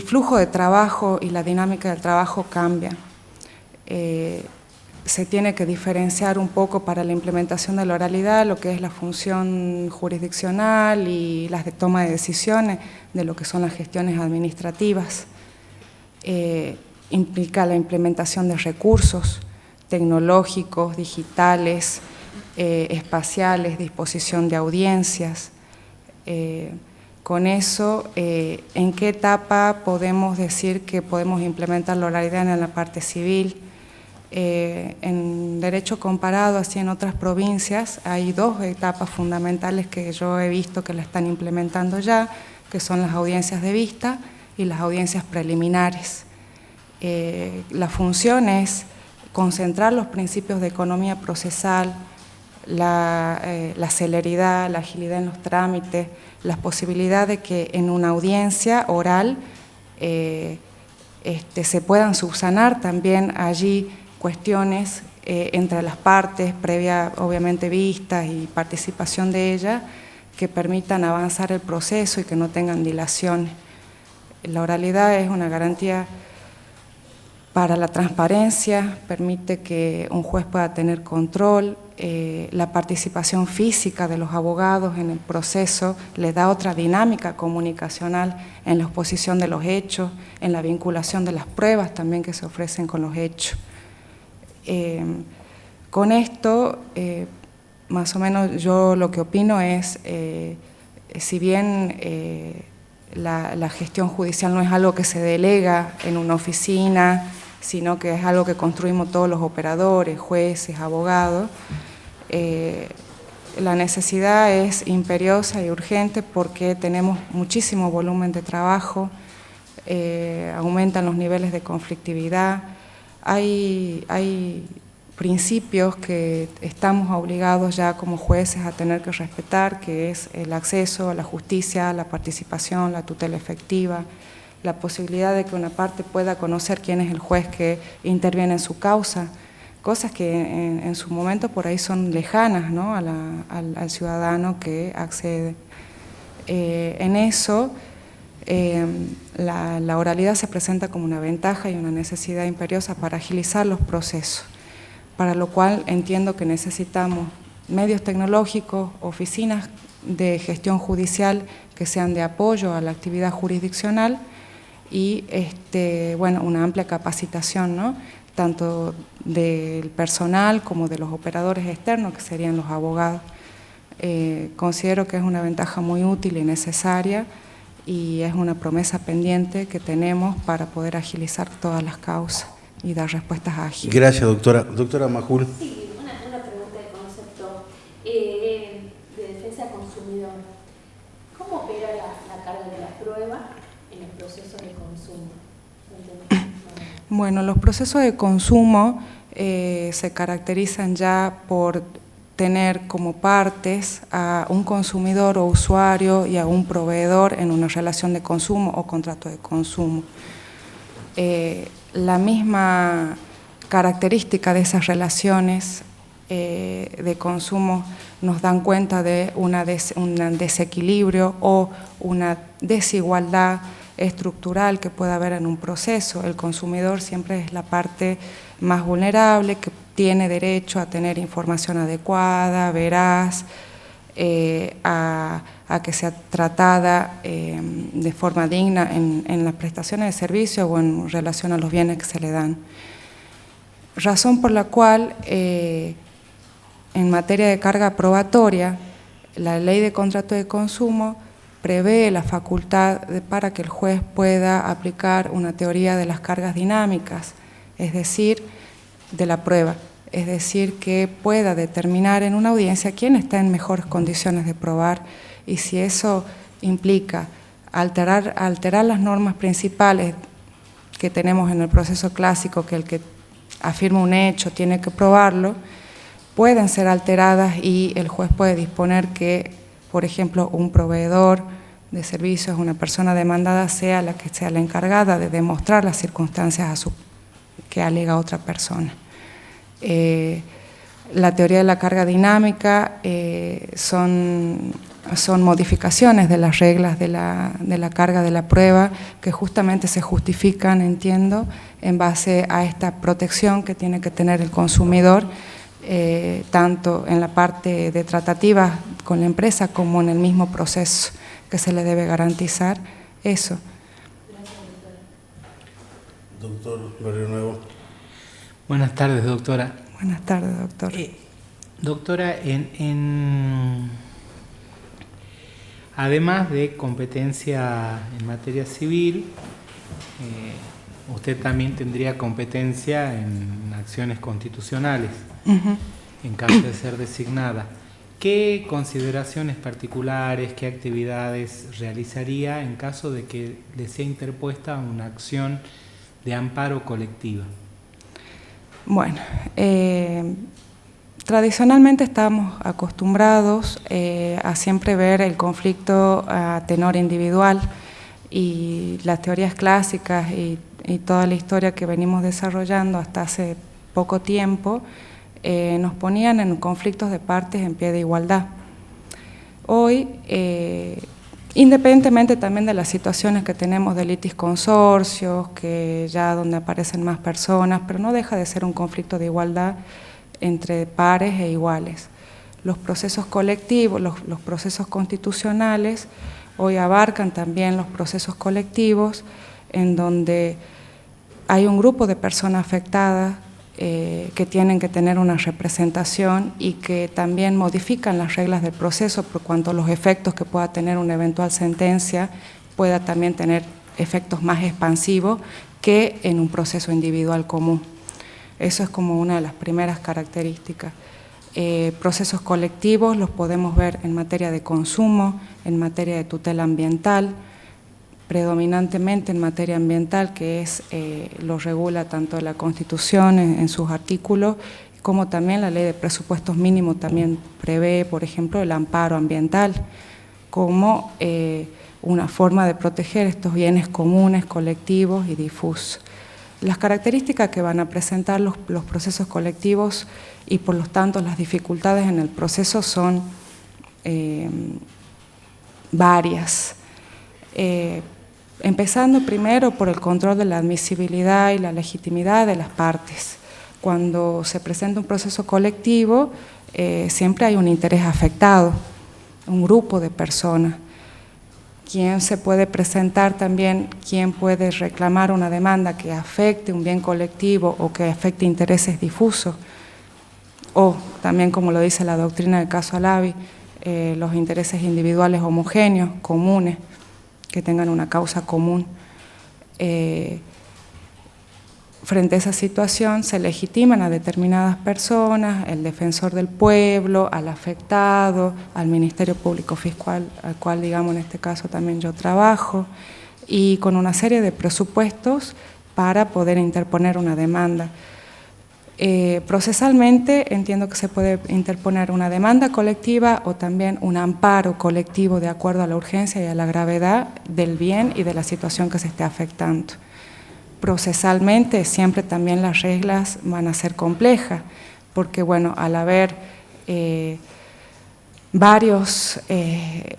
flujo de trabajo y la dinámica del trabajo cambia. se tiene que diferenciar un poco para la implementación de la oralidad lo que es la función jurisdiccional y las de toma de decisiones de lo que son las gestiones administrativas. Implica la implementación de recursos tecnológicos, digitales, espaciales, disposición de audiencias. Con eso, ¿en qué etapa podemos decir que podemos implementar la oralidad en la parte civil? En derecho comparado, así en otras provincias, hay dos etapas fundamentales que yo he visto que la están implementando ya, que son las audiencias de vista y las audiencias preliminares. La función es concentrar los principios de economía procesal, la celeridad, la agilidad en los trámites, la posibilidad de que en una audiencia oral se puedan subsanar también allí cuestiones entre las partes, previa obviamente vista y participación de ellas, que permitan avanzar el proceso y que no tengan dilaciones. La oralidad es una garantía para la transparencia, permite que un juez pueda tener control, la participación física de los abogados en el proceso le da otra dinámica comunicacional en la exposición de los hechos, en la vinculación de las pruebas también que se ofrecen con los hechos. Con esto, más o menos yo lo que opino es, si bien la gestión judicial no es algo que se delega en una oficina, sino que es algo que construimos todos los operadores, jueces, abogados, la necesidad es imperiosa y urgente porque tenemos muchísimo volumen de trabajo, aumentan los niveles de conflictividad. Hay principios que estamos obligados ya como jueces a tener que respetar, que es el acceso a la justicia, la participación, la tutela efectiva, la posibilidad de que una parte pueda conocer quién es el juez que interviene en su causa, cosas que en su momento por ahí son lejanas, ¿no?, al ciudadano que accede. En eso, la oralidad se presenta como una ventaja y una necesidad imperiosa para agilizar los procesos, para lo cual entiendo que necesitamos medios tecnológicos, oficinas de gestión judicial que sean de apoyo a la actividad jurisdiccional y bueno, una amplia capacitación, ¿no?, tanto del personal como de los operadores externos, que serían los abogados. Considero que es una ventaja muy útil y necesaria y es una promesa pendiente que tenemos para poder agilizar todas las causas y dar respuestas ágiles. Gracias, doctora. Doctora Majul. Sí, una pregunta de concepto de defensa del consumidor. ¿Cómo opera la carga de la prueba en los procesos de consumo? Bueno, los procesos de consumo se caracterizan ya por tener como partes a un consumidor o usuario y a un proveedor en una relación de consumo o contrato de consumo. La misma característica de esas relaciones de consumo nos dan cuenta de un desequilibrio o una desigualdad estructural que pueda haber en un proceso. El consumidor siempre es la parte más vulnerable, que tiene derecho a tener información adecuada, veraz, a que sea tratada de forma digna en las prestaciones de servicio o en relación a los bienes que se le dan. Razón por la cual, en materia de carga probatoria, la Ley de Contrato de Consumo prevé la facultad para que el juez pueda aplicar una teoría de las cargas dinámicas, es decir, de la prueba, es decir, que pueda determinar en una audiencia quién está en mejores condiciones de probar, y si eso implica alterar las normas principales que tenemos en el proceso clásico, que el que afirma un hecho tiene que probarlo, pueden ser alteradas y el juez puede disponer que, por ejemplo, un proveedor de servicios, una persona demandada, sea la que sea la encargada de demostrar las circunstancias que alega otra persona. La teoría de la carga dinámica son son modificaciones de las reglas de la carga de la prueba que justamente se justifican, entiendo, en base a esta protección que tiene que tener el consumidor, tanto en la parte de tratativas con la empresa como en el mismo proceso, que se le debe garantizar eso. Doctor Barrio Nuevo. Buenas tardes, doctora. Buenas tardes, doctor. Doctora, además de competencia en materia civil, usted también tendría competencia en acciones constitucionales, en caso de ser designada. ¿Qué consideraciones particulares, qué actividades realizaría en caso de que le sea interpuesta una acción de amparo colectiva? Bueno, tradicionalmente estamos acostumbrados a siempre ver el conflicto a tenor individual, y las teorías clásicas y toda la historia que venimos desarrollando hasta hace poco tiempo nos ponían en conflictos de partes en pie de igualdad. Hoy, independientemente también de las situaciones que tenemos de litis consorcios, que ya donde aparecen más personas, pero no deja de ser un conflicto de igualdad entre pares e iguales. Los procesos colectivos, los procesos constitucionales, hoy abarcan también los procesos colectivos, en donde hay un grupo de personas afectadas que tienen que tener una representación y que también modifican las reglas del proceso por cuanto los efectos que pueda tener una eventual sentencia pueda también tener efectos más expansivos que en un proceso individual común. Eso es como una de las primeras características. Procesos colectivos los podemos ver en materia de consumo, en materia de tutela ambiental, predominantemente en materia ambiental, que lo regula tanto la Constitución en sus artículos, como también la Ley de Presupuestos Mínimos también prevé, por ejemplo, el amparo ambiental como una forma de proteger estos bienes comunes, colectivos y difusos. Las características que van a presentar los procesos colectivos y por lo tanto las dificultades en el proceso son varias. Empezando primero por el control de la admisibilidad y la legitimidad de las partes. Cuando se presenta un proceso colectivo, siempre hay un interés afectado, un grupo de personas. ¿Quién se puede presentar también? ¿Quién puede reclamar una demanda que afecte un bien colectivo o que afecte intereses difusos? O también, como lo dice la doctrina del caso Alavi, los intereses individuales homogéneos, comunes, que tengan una causa común. Frente a esa situación se legitiman a determinadas personas, el defensor del pueblo, al afectado, al Ministerio Público Fiscal, al cual, digamos, en este caso también yo trabajo, y con una serie de presupuestos para poder interponer una demanda. Procesalmente entiendo que se puede interponer una demanda colectiva o también un amparo colectivo de acuerdo a la urgencia y a la gravedad del bien y de la situación que se esté afectando. Procesalmente siempre también las reglas van a ser complejas, porque bueno, al haber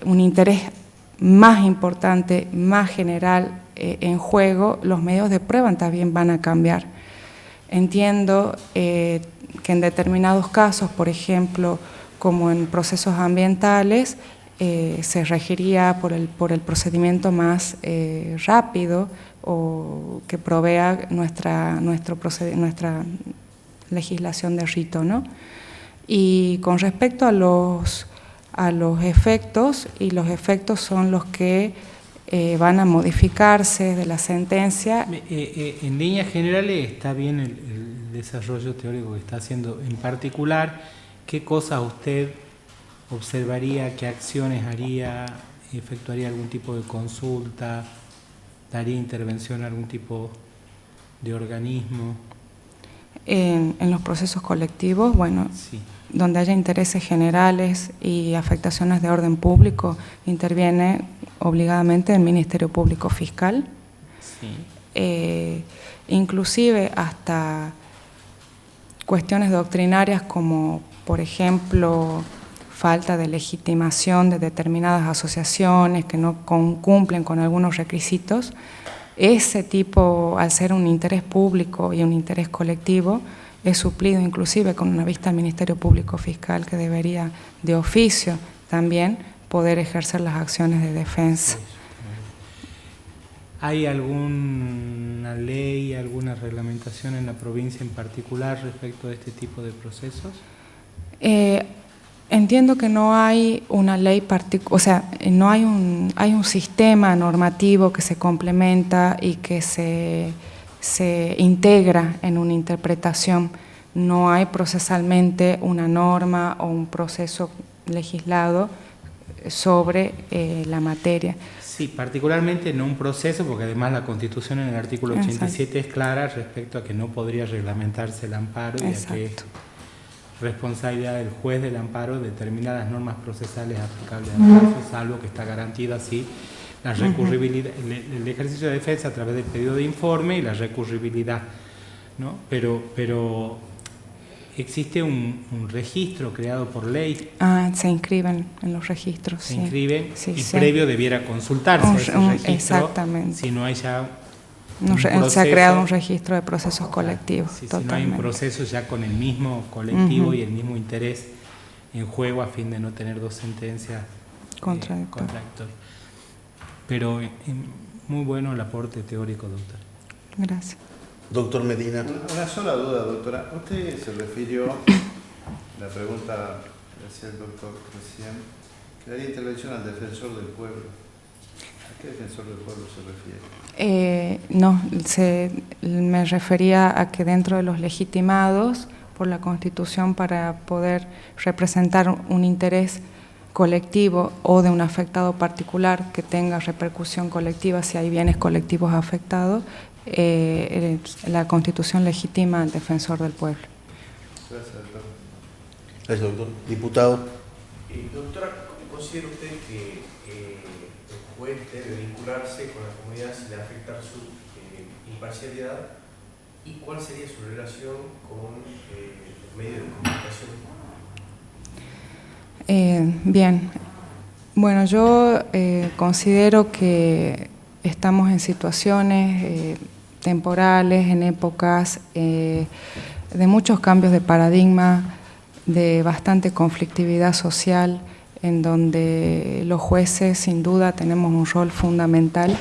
un interés más importante, más general en juego, los medios de prueba también van a cambiar. Entiendo que en determinados casos, por ejemplo, como en procesos ambientales, se regiría por el procedimiento más rápido o que provea nuestra legislación de rito, ¿no? Y con respecto a los efectos, y los efectos son los que van a modificarse de la sentencia. En líneas generales está bien el desarrollo teórico que está haciendo. En particular, ¿qué cosas usted observaría, qué acciones haría, efectuaría algún tipo de consulta, daría intervención a algún tipo de organismo? En los procesos colectivos, bueno, sí, donde haya intereses generales y afectaciones de orden público, interviene obligadamente el Ministerio Público Fiscal, sí. Inclusive hasta cuestiones doctrinarias como, por ejemplo, falta de legitimación de determinadas asociaciones que no cumplen con algunos requisitos, ese tipo, al ser un interés público y un interés colectivo, es suplido inclusive con una vista al Ministerio Público Fiscal, que debería de oficio también poder ejercer las acciones de defensa. ¿Hay alguna ley, alguna reglamentación en la provincia en particular respecto de este tipo de procesos? Entiendo que no hay una ley particular, o sea, no hay un sistema normativo que se complementa y que se integra en una interpretación. No hay procesalmente una norma o un proceso legislado sobre la materia. Sí, particularmente no un proceso, porque además la Constitución en el artículo 87 es clara respecto a que no podría reglamentarse el amparo y a que responsabilidad del juez del amparo determina las normas procesales aplicables al caso, salvo que está garantida así la recurribilidad, el ejercicio de defensa a través del pedido de informe y la recurribilidad, ¿no? Pero existe un registro creado por ley. Se inscriben en los registros. Se inscriben y previo debiera consultarse ese registro. Exactamente. Si no hay ya se ha creado un registro de procesos colectivos. Si no hay un proceso ya con el mismo colectivo y el mismo interés en juego a fin de no tener dos sentencias contradictorias. Pero muy bueno el aporte teórico, doctor. Gracias. Doctor Medina. Una sola duda, doctora. Usted se refirió, la pregunta que hacía el doctor recién, que daría intervención al defensor del pueblo. ¿A qué defensor del pueblo se refiere? No, me refería a que dentro de los legitimados por la Constitución para poder representar un interés colectivo o de un afectado particular que tenga repercusión colectiva, si hay bienes colectivos afectados, la Constitución legitima al defensor del pueblo. Gracias, doctor. Gracias, doctor. Diputado. Doctora, ¿cómo considera usted que el juez debe vincularse con la comunidad si le afecta su imparcialidad? ¿Y cuál sería su relación con los medios de comunicación? Bien, bueno, yo considero que estamos en situaciones temporales, en épocas de muchos cambios de paradigma, de bastante conflictividad social, en donde los jueces sin duda tenemos un rol fundamental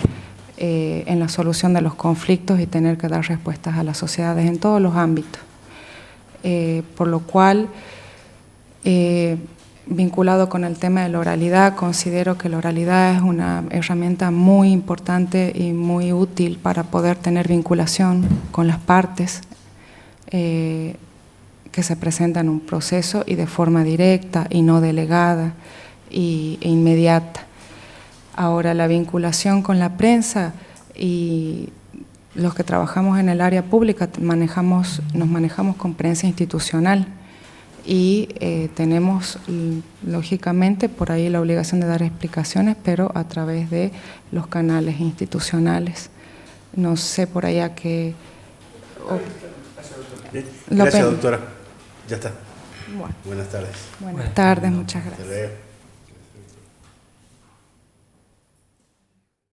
en la solución de los conflictos y tener que dar respuestas a las sociedades en todos los ámbitos. Por lo cual, vinculado con el tema de la oralidad, considero que la oralidad es una herramienta muy importante y muy útil para poder tener vinculación con las partes que se presentan en un proceso y de forma directa y no delegada e inmediata. Ahora, la vinculación con la prensa y los que trabajamos en el área pública nos manejamos con prensa institucional. Y tenemos, lógicamente, por ahí la obligación de dar explicaciones, pero a través de los canales institucionales. No sé por allá qué... Gracias, doctora. Ya está. Bueno. Buenas tardes. Buenas tardes, muchas gracias.